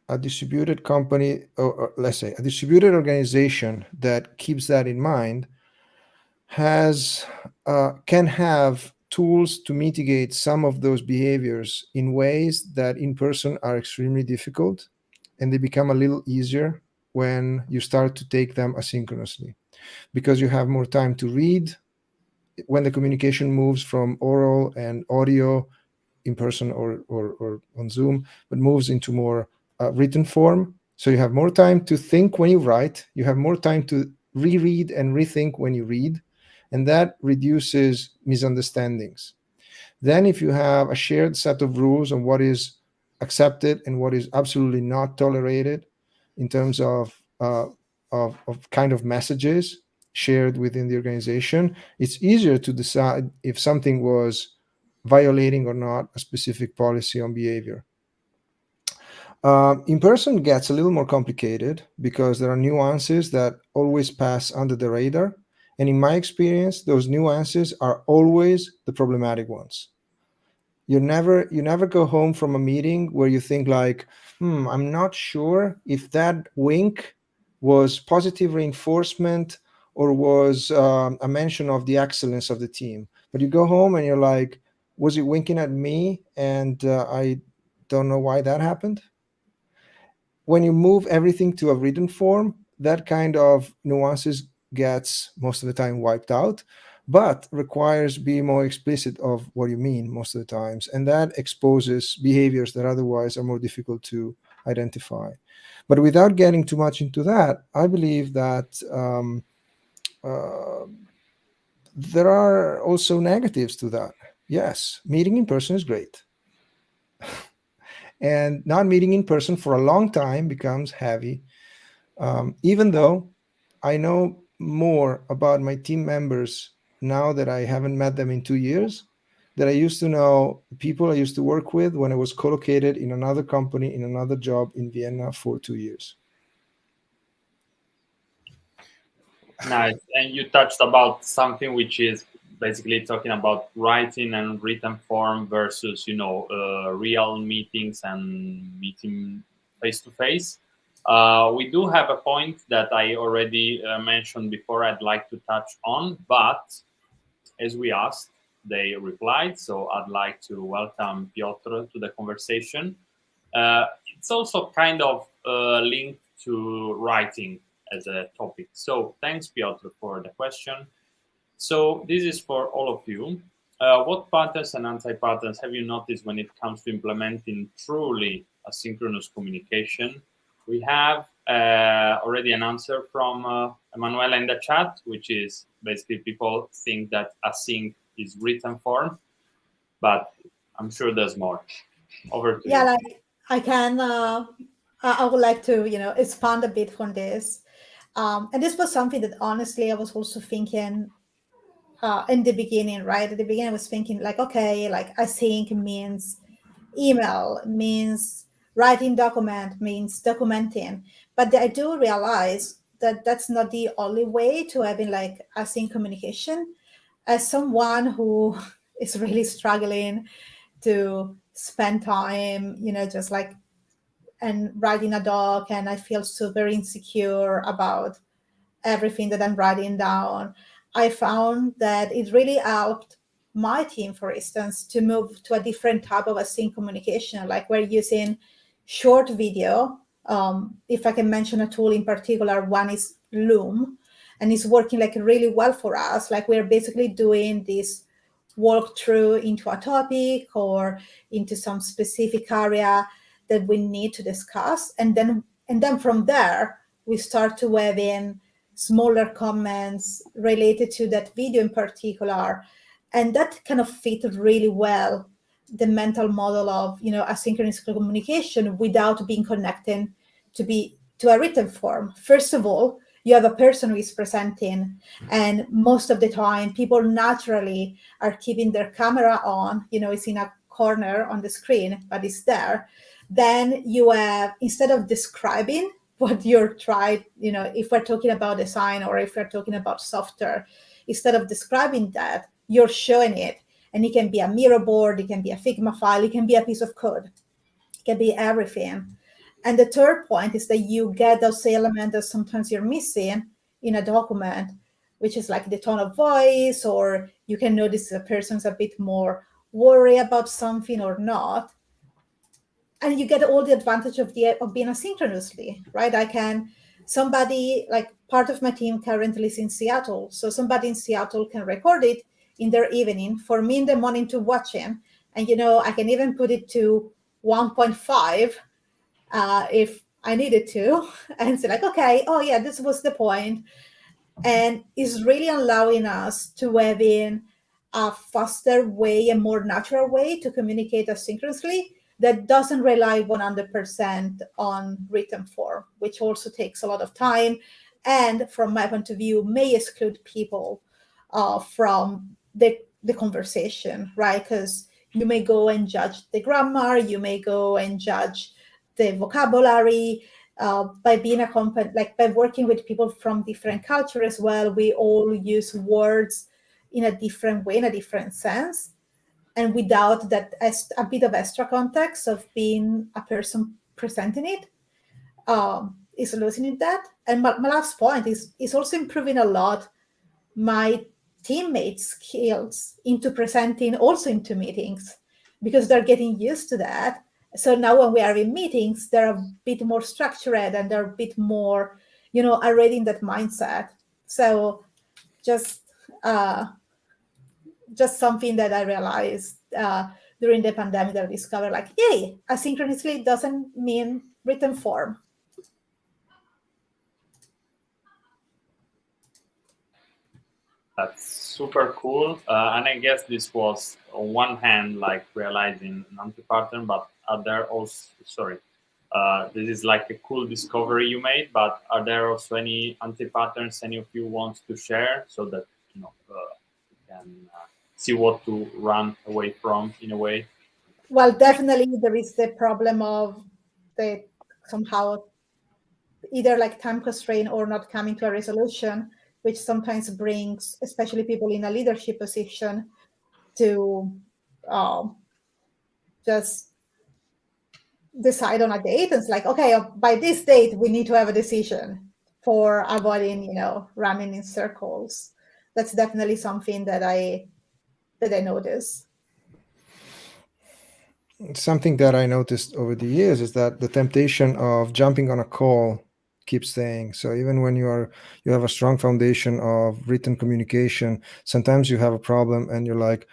a distributed company, or let's say a distributed organization that keeps that in mind can have tools to mitigate some of those behaviors in ways that in person are extremely difficult, and they become a little easier when you start to take them asynchronously, because you have more time to read when the communication moves from oral and audio in person or on Zoom, but moves into more written form. So you have more time to think when you write, you have more time to reread and rethink when you read, and that reduces misunderstandings. Then if you have a shared set of rules on what is accepted and what is absolutely not tolerated in terms of kind of messages shared within the organization, it's easier to decide if something was violating or not a specific policy on behavior. In person gets a little more complicated because there are nuances that always pass under the radar. And in my experience, those nuances are always the problematic ones. You never go home from a meeting where you think like, I'm not sure if that wink was positive reinforcement or was a mention of the excellence of the team. But you go home and you're like, was it winking at me? And I don't know why that happened. When you move everything to a written form, that kind of nuances gets most of the time wiped out, but requires being more explicit of what you mean most of the times. And that exposes behaviors that otherwise are more difficult to identify. But without getting too much into that, I believe that there are also negatives to that. Yes, meeting in person is great. And not meeting in person for a long time becomes heavy. Even though I know more about my team members now that I haven't met them in 2 years, that I used to know people I used to work with when I was co-located in another company, in another job in Vienna for 2 years. Nice. And you touched about something which is basically talking about writing and written form versus, real meetings and meeting face to face. We do have a point that I already mentioned before I'd like to touch on, but as we asked, they replied. So I'd like to welcome Piotr to the conversation. It's also kind of linked to writing as a topic. So thanks, Piotr, for the question. So this is for all of you. What patterns and anti-patterns have you noticed when it comes to implementing truly asynchronous communication? We have already an answer from Emanuela in the chat, which is basically people think that async is written form, but I'm sure there's more. Over to you. Like I can, I would like to, expand a bit on this. And this was something that honestly I was also thinking in the beginning, right? At the beginning I was thinking like, okay, like async means email, means writing document, means documenting. But I do realize that that's not the only way to having like async communication. As someone who is really struggling to spend time, just like and writing a doc, and I feel super insecure about everything that I'm writing down, I found that it really helped my team, for instance, to move to a different type of async communication. Like we're using short video. If I can mention a tool in particular, one is Loom, and it's working like really well for us. Like we're basically doing this walkthrough into a topic or into some specific area that we need to discuss, and then from there we start to weave in smaller comments related to that video in particular, and that kind of fit really well the mental model of asynchronous communication without being connected to a written form. First of all, you have a person who is presenting, and most of the time people naturally are keeping their camera on, it's in a corner on the screen, but it's there. Then you have, instead of describing what you're trying, if we're talking about design or if we're talking about software, instead of describing that, you're showing it. And it can be a Miro board, it can be a Figma file, it can be a piece of code, it can be everything. And the third point is that you get those elements that sometimes you're missing in a document, which is like the tone of voice, or you can notice the person's a bit more worried about something or not. And you get all the advantage of being asynchronously, right? Somebody, like part of my team currently is in Seattle, so somebody in Seattle can record it in their evening for me in the morning to watch him. And I can even put it to 1.5 if I needed to, and say like, okay, oh yeah, this was the point. And it's really allowing us to have in a faster way, a more natural way to communicate asynchronously that doesn't rely 100% on written form, which also takes a lot of time. And from my point of view, may exclude people from the conversation, right? Because you may go and judge the grammar, you may go and judge the vocabulary. By being a company, like by working with people from different culture as well, we all use words in a different way, in a different sense. And without that a bit of extra context of being a person presenting it, is losing that. And my last point is also improving a lot my teammates' skills into presenting also into meetings, because they're getting used to that. So now when we are in meetings, they're a bit more structured and they're a bit more, already in that mindset. So just something that I realized during the pandemic, that I discovered, like, yay, asynchronously doesn't mean written form. That's super cool. And I guess this was on one hand like realizing an anti-pattern, but are there also, this is like a cool discovery you made, but are there also any anti-patterns any of you wants to share so that you can see what to run away from in a way? Well, definitely there is the problem of the somehow either like time constraint or not coming to a resolution, which sometimes brings, especially people in a leadership position, to just decide on a date. And it's like, okay, by this date, we need to have a decision for avoiding, running in circles. That's definitely something that I notice. Something that I noticed over the years is that the temptation of jumping on a call keeps staying. So even when you have a strong foundation of written communication, sometimes you have a problem and you're like,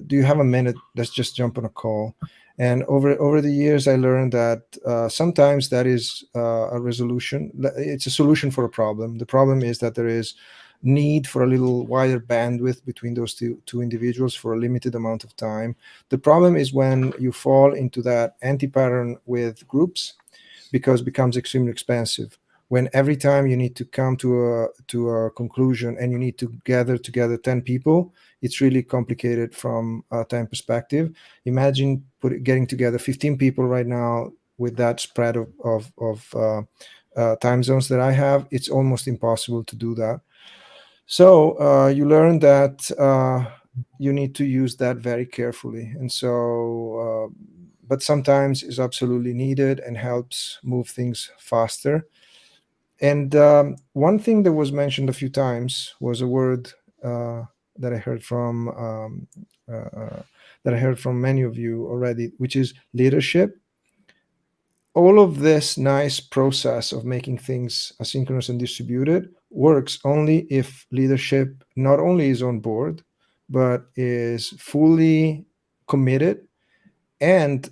do you have a minute? Let's just jump on a call. And over the years, I learned that sometimes that is a resolution. It's a solution for a problem. The problem is that there is need for a little wider bandwidth between those two individuals for a limited amount of time. The problem is when you fall into that anti-pattern with groups, because it becomes extremely expensive. When every time you need to come to a conclusion and you need to gather together 10 people, it's really complicated from a time perspective. Imagine getting together 15 people right now with that spread of time zones that I have. It's almost impossible to do that. So you learn that you need to use that very carefully. And so, but sometimes is absolutely needed and helps move things faster. And one thing that was mentioned a few times was a word that I heard from many of you already, which is leadership. All of this nice process of making things asynchronous and distributed works only if leadership not only is on board, but is fully committed and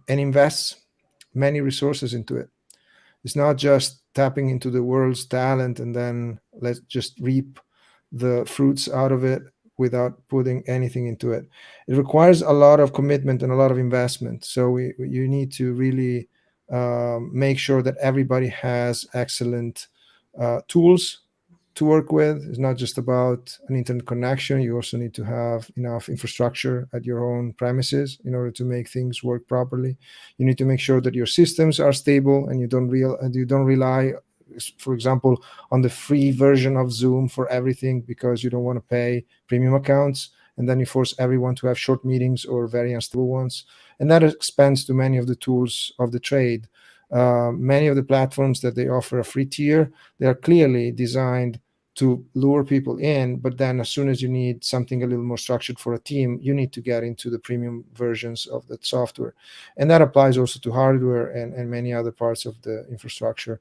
invests many resources into it. It's not just tapping into the world's talent and then let's just reap the fruits out of it without putting anything into it. It requires a lot of commitment and a lot of investment. So you need to really make sure that everybody has excellent tools to work with. It's not just about an internet connection. You also need to have enough infrastructure at your own premises in order to make things work properly. You need to make sure that your systems are stable and you don't rely, for example, on the free version of Zoom for everything because you don't want to pay premium accounts, and then you force everyone to have short meetings or very unstable ones. And that expands to many of the tools of the trade. Many of the platforms that they offer a free tier, they are clearly designed to lure people in, but then as soon as you need something a little more structured for a team, you need to get into the premium versions of that software. And that applies also to hardware and many other parts of the infrastructure.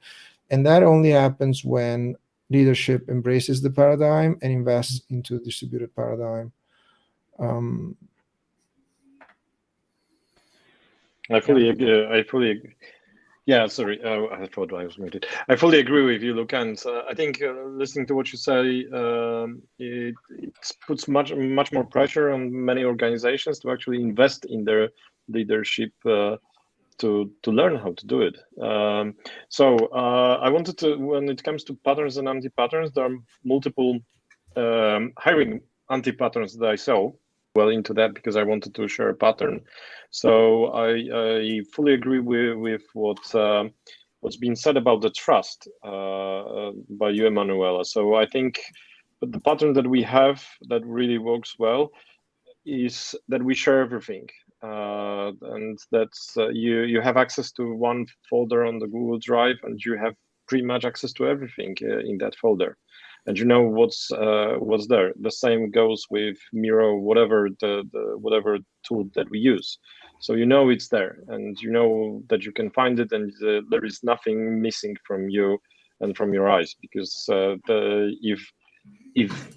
And that only happens when leadership embraces the paradigm and invests into a distributed paradigm. I fully agree. Yeah, sorry, I thought I was muted. I fully agree with you, Luca, and I think listening to what you say, it puts much more pressure on many organizations to actually invest in their leadership to learn how to do it. So I wanted to, when it comes to patterns and anti-patterns, there are multiple hiring anti-patterns that I saw. Well into that because I wanted to share a pattern. So I fully agree with what's been said about the trust by you, Emanuela. So I think the pattern that we have that really works well is that we share everything, and that's you have access to one folder on the Google Drive, and you have pretty much access to everything in that folder. And you know what's there. The same goes with Miro, whatever the whatever tool that we use. So you know it's there, and you know that you can find it, and there is nothing missing from you and from your eyes, because if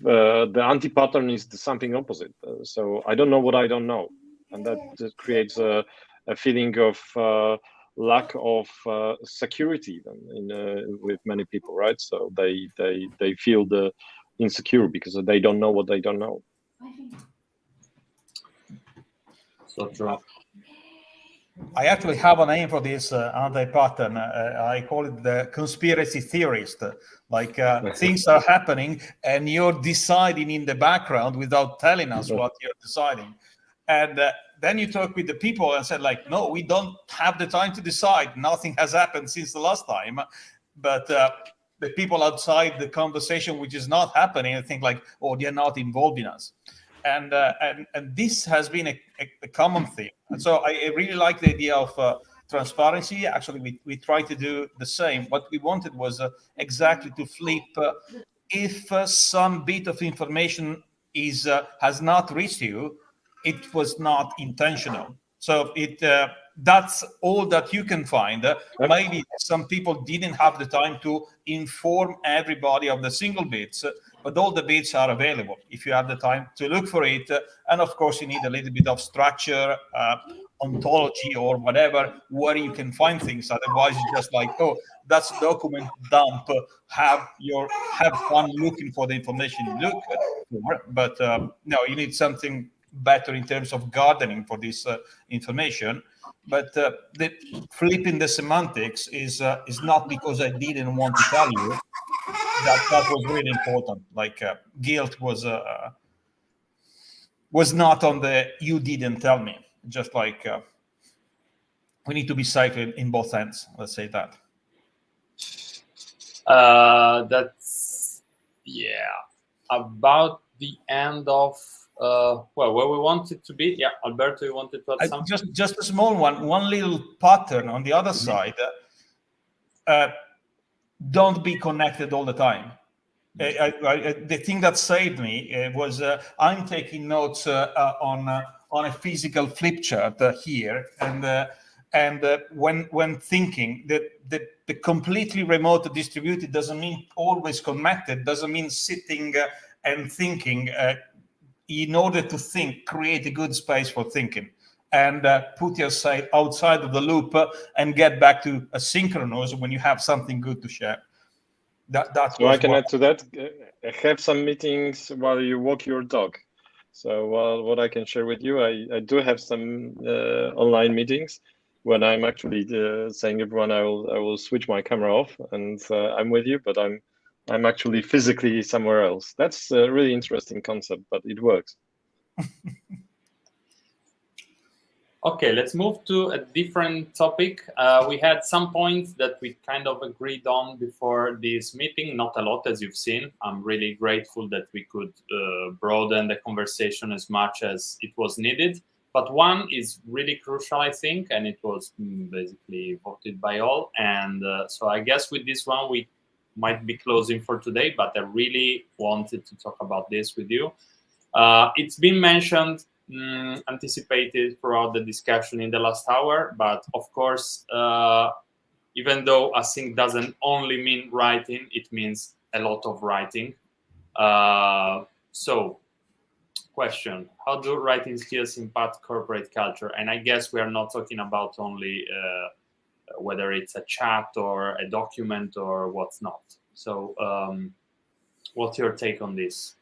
the anti-pattern is something opposite. So I don't know what I don't know, and that creates a feeling of lack of security with many people, right? So they feel the insecure because they don't know what they don't know. So true. I actually have a name for this anti-pattern. I call it the conspiracy theorist. Like things are happening and you're deciding in the background without telling us what you're deciding. And then you talk with the people and said, like, no, we don't have the time to decide. Nothing has happened since the last time. But the people outside the conversation, which is not happening, I think like, oh, they're not involved in us. And this has been a common theme. And so I really like the idea of transparency. Actually, we try to do the same. What we wanted was exactly to flip if some bit of information has not reached you, it was not intentional. So that's all that you can find. Maybe some people didn't have the time to inform everybody of the single bits, but all the bits are available if you have the time to look for it. And of course, you need a little bit of structure, ontology or whatever, where you can find things. Otherwise, it's just like, oh, that's document dump. Have fun looking for the information you look for. But no, you need something better in terms of gardening for this information. But the flipping the semantics is not because I didn't want to tell you. That was really important. Like guilt was not on the you didn't tell me. Just like we need to be safe in both ends. Let's say that. That's about the end of where we wanted to be. Yeah, Alberto, you wanted to add something? Just a small one little pattern on the other side. Don't be connected all the time. The thing that saved me was I'm taking notes on a physical flip chart here, and when thinking, the completely remote distributed doesn't mean always connected, doesn't mean sitting and thinking. In order to think, create a good space for thinking, and put yourself outside of the loop and get back to asynchronous when you have something good to share. That's so I can add to that. Have some meetings while you walk your dog. So what I can share with you, I do have some online meetings when I'm actually saying everyone I will switch my camera off and I'm with you, but I'm I'm actually physically somewhere else. That's a really interesting concept, but it works. Okay, let's move to a different topic. We had some points that we kind of agreed on before this meeting, not a lot, as you've seen. I'm really grateful that we could broaden the conversation as much as it was needed. But one is really crucial, I think, and it was basically voted by all. And so I guess with this one, we might be closing for today, but I really wanted to talk about this with you. It's been mentioned, anticipated throughout the discussion in the last hour, but of course, even though async doesn't only mean writing, it means a lot of writing. So, question: how do writing skills impact corporate culture? And I guess we are not talking about only whether it's a chat or a document or what's not. So, what's your take on this?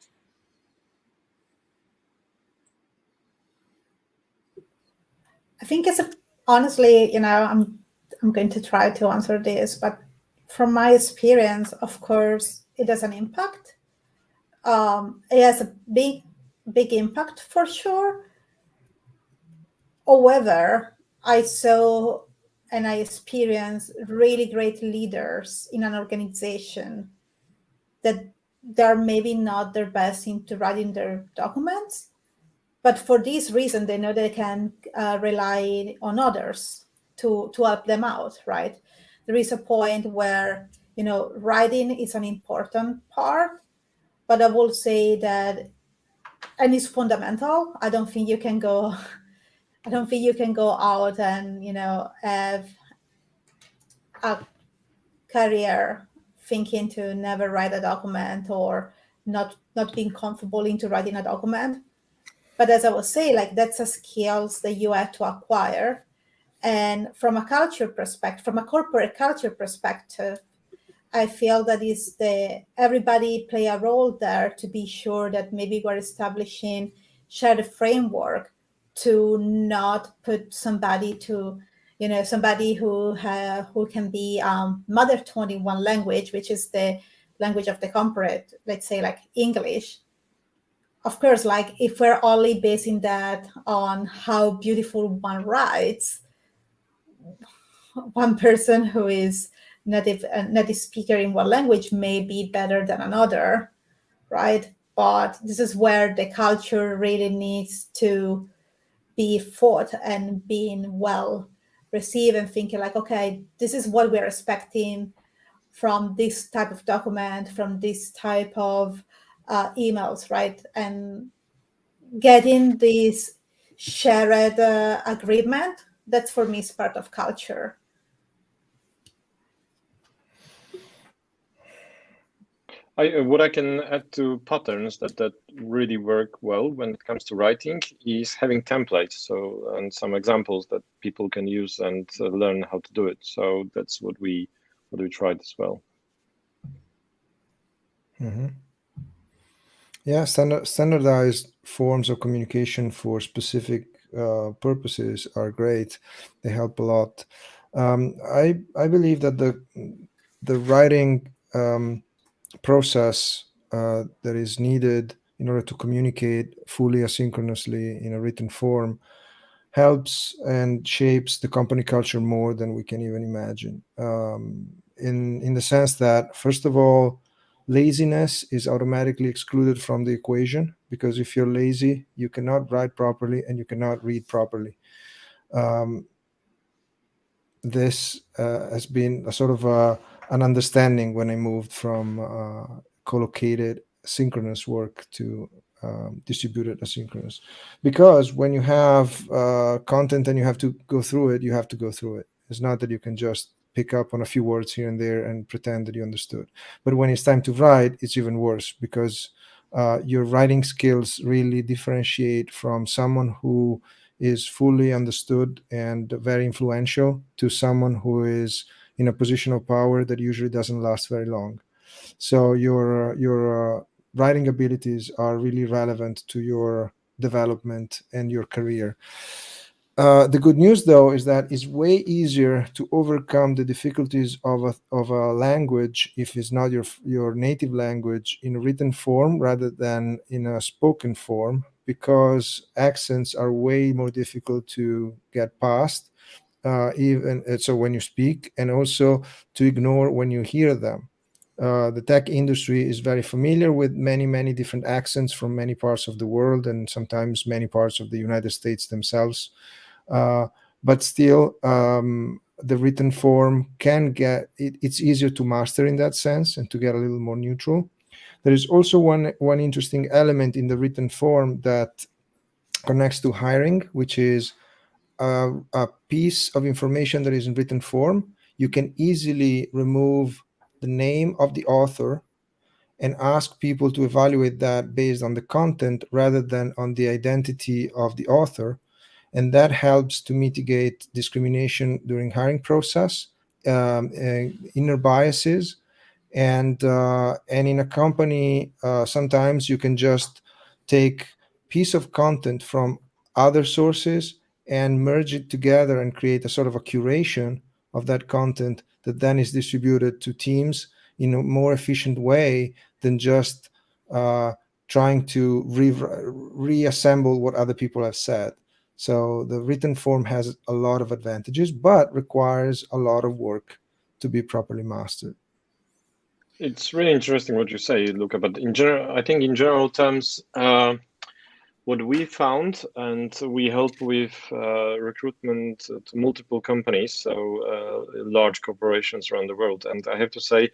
I think honestly, I'm going to try to answer this, but from my experience, of course, it has an impact. It has a big impact for sure. However, I saw and I experienced really great leaders in an organization that they're maybe not their best into writing their documents, but for this reason, they know they can rely on others to help them out, right? There is a point where, writing is an important part, but I will say that, and it's fundamental. I don't think you can go out and, have a career thinking to never write a document or not being comfortable into writing a document. But as I was saying, that's a skills that you have to acquire. And from a culture perspective, from a corporate culture perspective, I feel that everybody play a role there to be sure that maybe we're establishing shared framework to not put somebody to, somebody who can be mother tongue in one language, which is the language of the corporate, let's say like English. Of course, if we're only basing that on how beautiful one writes, one person who is native speaker in one language may be better than another, right? But this is where the culture really needs to be fought and being well received and thinking okay, this is what we're expecting from this type of document, from this type of emails, right? And getting this shared agreement, that's for me is part of culture. What I can add to patterns that really work well when it comes to writing is having templates. So, and some examples that people can use and learn how to do it. So that's what we tried as well. Mm-hmm. Yeah, standardized forms of communication for specific purposes are great. They help a lot. I believe that the writing process that is needed in order to communicate fully asynchronously in a written form helps and shapes the company culture more than we can even imagine. In the sense that, first of all, laziness is automatically excluded from the equation, because if you're lazy, you cannot write properly and you cannot read properly. This has been a sort of an understanding when I moved from collocated synchronous work to distributed asynchronous, because when you have content and you have to go through it, you have to go through it. It's not that you can just pick up on a few words here and there and pretend that you understood. But when it's time to write, it's even worse, because your writing skills really differentiate from someone who is fully understood and very influential to someone who is in a position of power that usually doesn't last very long. So your writing abilities are really relevant to your development and your career. The good news, though, is that it's way easier to overcome the difficulties of a language, if it's not your native language, in written form rather than in a spoken form, because accents are way more difficult to get past, even so when you speak, and also to ignore when you hear them. The tech industry is very familiar with many different accents from many parts of the world, and sometimes many parts of the United States themselves. But still, the written form it's easier to master in that sense and to get a little more neutral. There is also one interesting element in the written form that connects to hiring, which is a piece of information that is in written form. You can easily remove the name of the author and ask people to evaluate that based on the content rather than on the identity of the author. And that helps to mitigate discrimination during hiring process, inner biases, and in a company, sometimes you can just take piece of content from other sources and merge it together and create a sort of a curation of that content that then is distributed to teams in a more efficient way than just trying to reassemble what other people have said. So the written form has a lot of advantages, but requires a lot of work to be properly mastered. It's really interesting what you say, Luca, but in general, I think in general terms, what we found, and we help with recruitment to multiple companies, so large corporations around the world. And I have to say,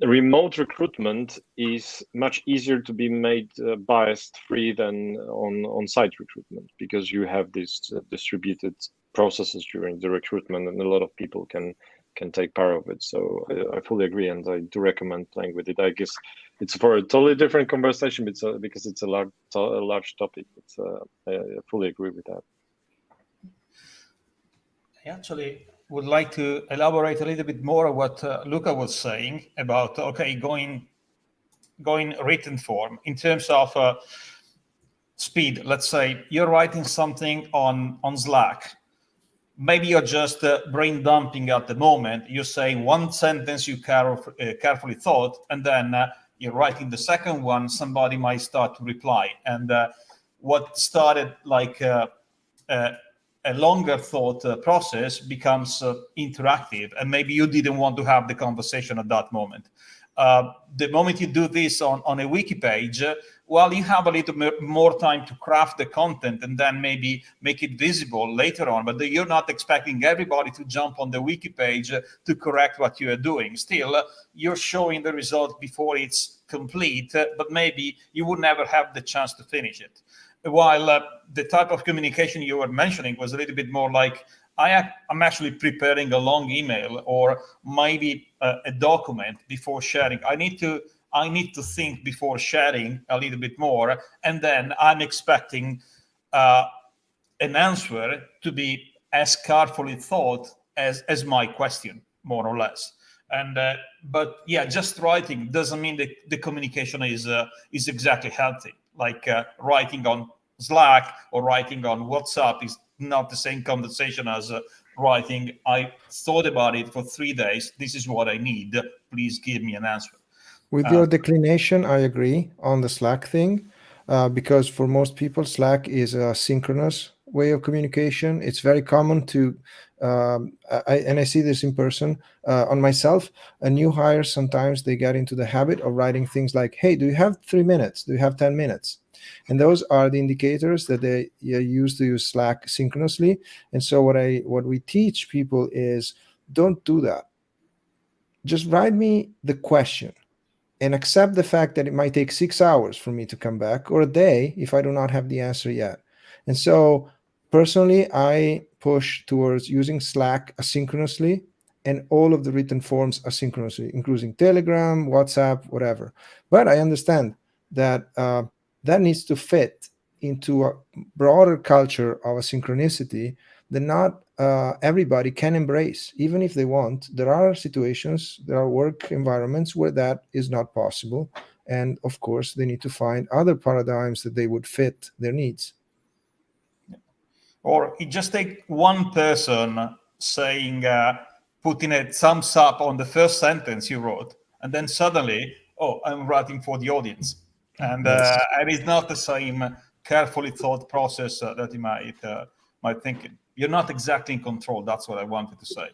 remote recruitment is much easier to be made biased free than on-site recruitment, because you have these distributed processes during the recruitment, and a lot of people can take part of it. So I fully agree, and I do recommend playing with it. I guess it's for a totally different conversation, because it's a large topic. I fully agree with that. I actually would like to elaborate a little bit more on what Luca was saying about, okay, going written form in terms of speed. Let's say you're writing something on Slack. Maybe you're just brain dumping at the moment. You're saying one sentence you carefully thought, and then you're writing the second one. Somebody might start to reply, and what started like a longer thought process becomes interactive, and maybe you didn't want to have the conversation at that moment. The moment you do this on a wiki page, well, you have a little more time to craft the content and then maybe make it visible later on, but you're not expecting everybody to jump on the wiki page to correct what you are doing. Still, you're showing the result before it's complete, but maybe you would never have the chance to finish it. While the type of communication you were mentioning was a little bit more like, I'm actually preparing a long email or maybe a document before sharing. I need to think before sharing a little bit more, and then I'm expecting an answer to be as carefully thought as my question, more or less. And but yeah, just writing doesn't mean that the communication is exactly healthy. Like writing on Slack or writing on WhatsApp is not the same conversation as writing, I thought about it for 3 days. This is what I need. Please give me an answer. With your declination, I agree on the Slack thing, because for most people, Slack is a synchronous way of communication. It's very common to, and I see this in person on myself, a new hire, sometimes they get into the habit of writing things like, hey, do you have 3 minutes? Do you have 10 minutes? And those are the indicators that they use to use Slack synchronously. And so what we teach people is, don't do that. Just write me the question and accept the fact that it might take 6 hours for me to come back, or a day if I do not have the answer yet. And so personally, I push towards using Slack asynchronously and all of the written forms asynchronously, including Telegram, WhatsApp, whatever. But I understand that that needs to fit into a broader culture of asynchronicity that not everybody can embrace, even if they want. There are situations, there are work environments where that is not possible. And of course, they need to find other paradigms that they would fit their needs. Or it just take one person saying, putting a thumbs up on the first sentence you wrote, and then suddenly, oh, I'm writing for the audience. And it's not the same carefully thought process that you might think. You're not exactly in control. That's what I wanted to say.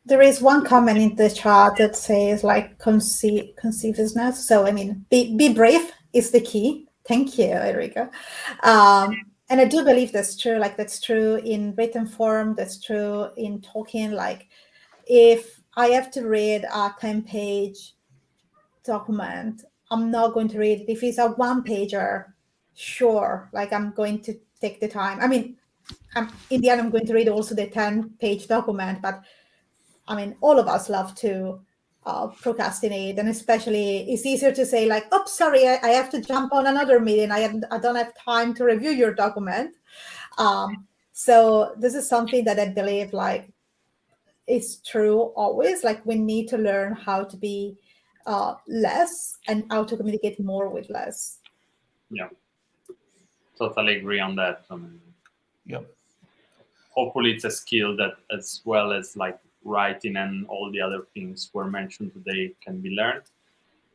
There is one comment in the chat that says like conciseness. So I mean, be brief is the key. Thank you, Enrico. And I do believe that's true. Like that's true in written form. That's true in talking. Like if I have to read a 10-page document, I'm not going to read it. If it's a one-pager, sure, like I'm going to take the time. I mean, in the end, I'm going to read also the 10-page document, but I mean, all of us love to procrastinate, and especially it's easier to say like, "Oh, sorry, I have to jump on another meeting. I don't have time to review your document." So this is something that I believe like is true always. Like we need to learn how to be less and how to communicate more with less. Yeah, totally agree on that. Yeah. Hopefully, it's a skill that, as well as like writing and all the other things were mentioned today, can be learned.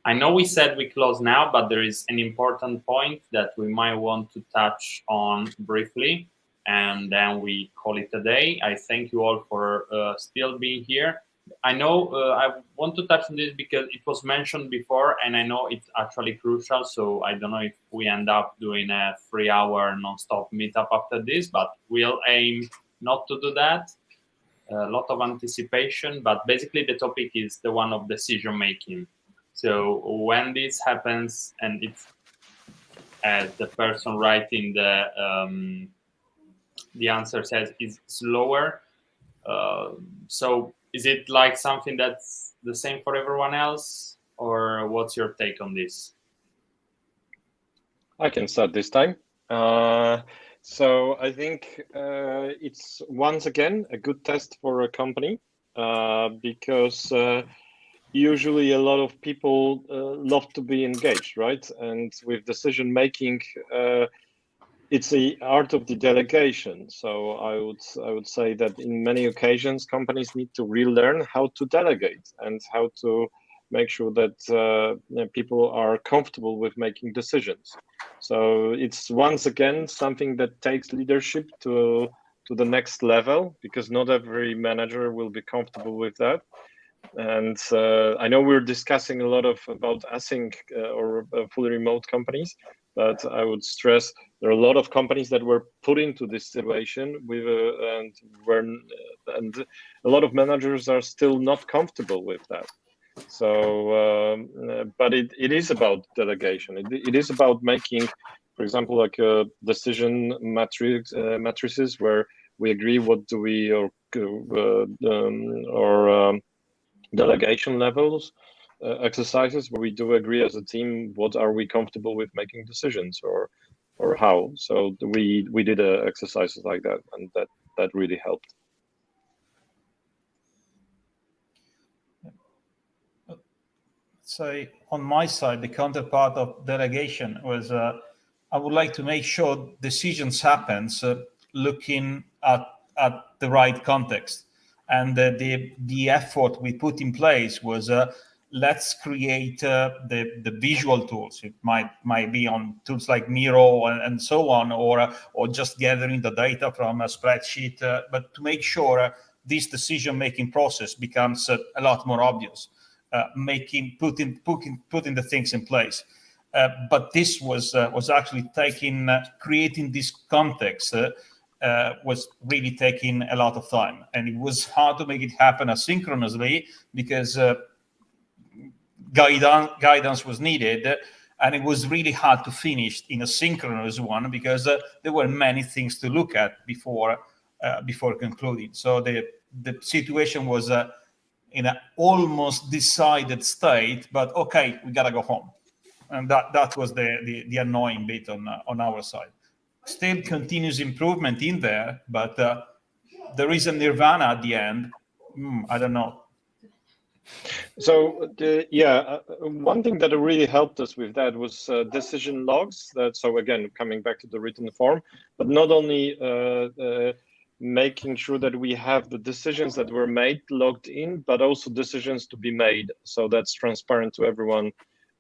I know we said we close now, but there is an important point that we might want to touch on briefly, and then we call it a day. I thank you all for still being here. I know I want to touch on this because it was mentioned before, and I know it's actually crucial. So I don't know if we end up doing a 3-hour non-stop meetup after this, but we'll aim not to do that. A lot of anticipation, but basically the topic is the one of decision making. So when this happens, and it's as the person writing the answer says, is slower. So is it like something that's the same for everyone else, or what's your take on this? I can start this time. So I think it's once again a good test for a company because usually a lot of people love to be engaged, right? And with decision making, it's the art of the delegation. So I would say that in many occasions companies need to relearn how to delegate and how to make sure that people are comfortable with making decisions. So it's once again something that takes leadership to the next level, because not every manager will be comfortable with that. And I know we're discussing a lot about async or fully remote companies, but I would stress there are a lot of companies that were put into this situation with and a lot of managers are still not comfortable with that. So, but it is about delegation. It is about making, for example, like a decision matrices where we agree what do we or delegation levels exercises where we do agree as a team what are we comfortable with making decisions or how. So we did exercises like that, and that really helped. So on my side, the counterpart of delegation was I would like to make sure decisions happens looking at the right context. And the effort we put in place was let's create the visual tools. It might be on tools like Miro and so on, or just gathering the data from a spreadsheet, but to make sure this decision-making process becomes a lot more obvious. Putting the things in place, but this was actually creating this context was really taking a lot of time, and it was hard to make it happen asynchronously because guidance was needed, and it was really hard to finish in a synchronous one because there were many things to look at before concluding. So the situation was in an almost decided state, but okay, we gotta go home, and that was the annoying bit on our side. Still continuous improvement in there, but there is a nirvana at the end. I don't know. So one thing that really helped us with that was decision logs. So again, coming back to the written form, but not only making sure that we have the decisions that were made logged in, but also decisions to be made. So that's transparent to everyone.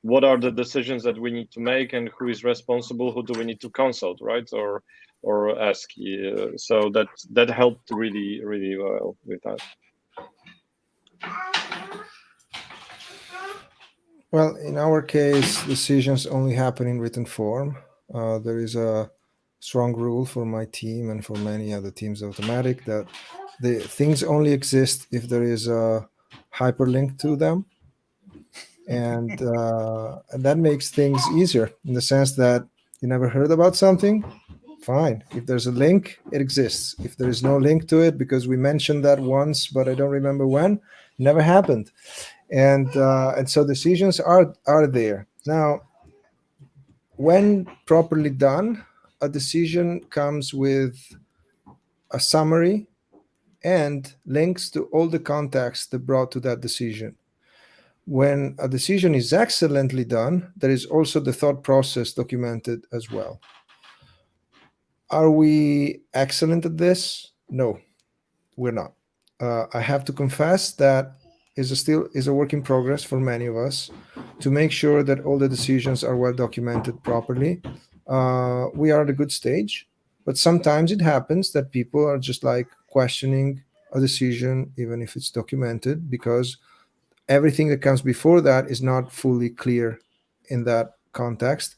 What are the decisions that we need to make, and who is responsible? Who do we need to consult, right? Or ask? So that helped really well with that. Well, in our case, decisions only happen in written form. There is a strong rule for my team and for many other teams of Automatic that the things only exist if there is a hyperlink to them. And that makes things easier in the sense that you never heard about something, fine. If there's a link, it exists. If there is no link to it because we mentioned that once, but I don't remember when, never happened. And so decisions are there. Now, when properly done, a decision comes with a summary and links to all the context that brought to that decision. When a decision is excellently done, there is also the thought process documented as well. Are we excellent at this? No, we're not. I have to confess that still is a work in progress for many of us to make sure that all the decisions are well documented properly. We are at a good stage, but sometimes it happens that people are just like questioning a decision, even if it's documented, because everything that comes before that is not fully clear in that context.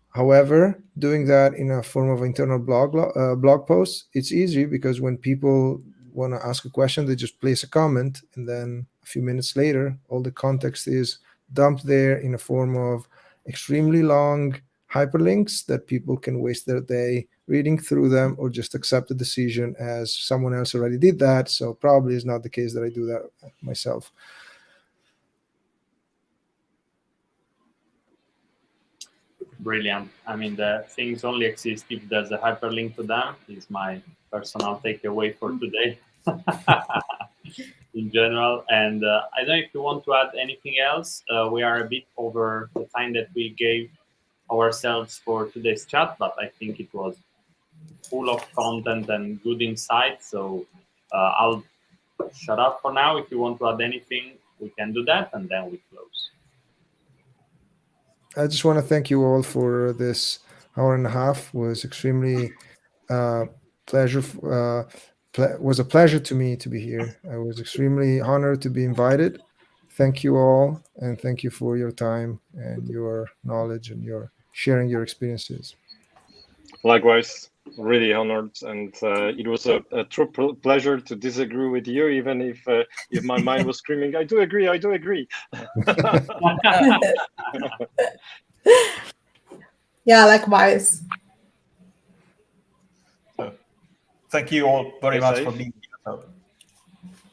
However, doing that in a form of internal blog post, it's easy because when people want to ask a question, they just place a comment, and then a few minutes later, all the context is dumped there in a form of extremely long hyperlinks that people can waste their day reading through them or just accept the decision as someone else already did that. So probably is not the case that I do that myself. Brilliant. I mean, the things only exist if there's a hyperlink to them, is my personal takeaway for today in general. And I don't know if you want to add anything else. We are a bit over the time that we gave ourselves for today's chat, but I think it was full of content and good insight. So I'll shut up for now. If you want to add anything, we can do that, and then we close. I just want to thank you all for this hour and a half. It was extremely was a pleasure to me to be here. I was extremely honored to be invited. Thank you all, and thank you for your time and your knowledge and your sharing your experiences. Likewise, really honored, and it was a true pleasure to disagree with you, even if my mind was screaming, I do agree. Yeah, likewise. Thank you all very much for being here.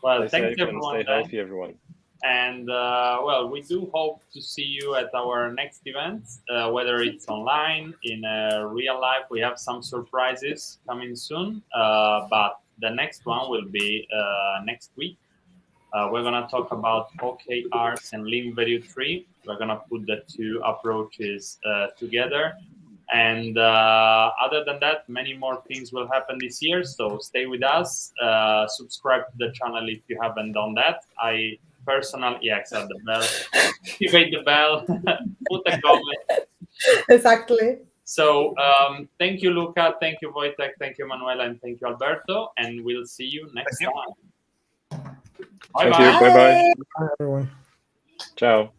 Well, stay thanks safe everyone. and stay healthy, everyone. And well, we do hope to see you at our next event, whether it's online, in real life. We have some surprises coming soon, but the next one will be next week. We're going to talk about OKRs and Lean Value Tree. We're going to put the two approaches together. And other than that, many more things will happen this year. So stay with us. Subscribe to the channel if you haven't done that. I personally, accept the bell, activate the bell, put a comment. Exactly. So thank you, Luca. Thank you, Wojtek. Thank you, Emanuela. And thank you, Alberto. And we'll see you next time. Bye-bye. Bye, everyone. Ciao.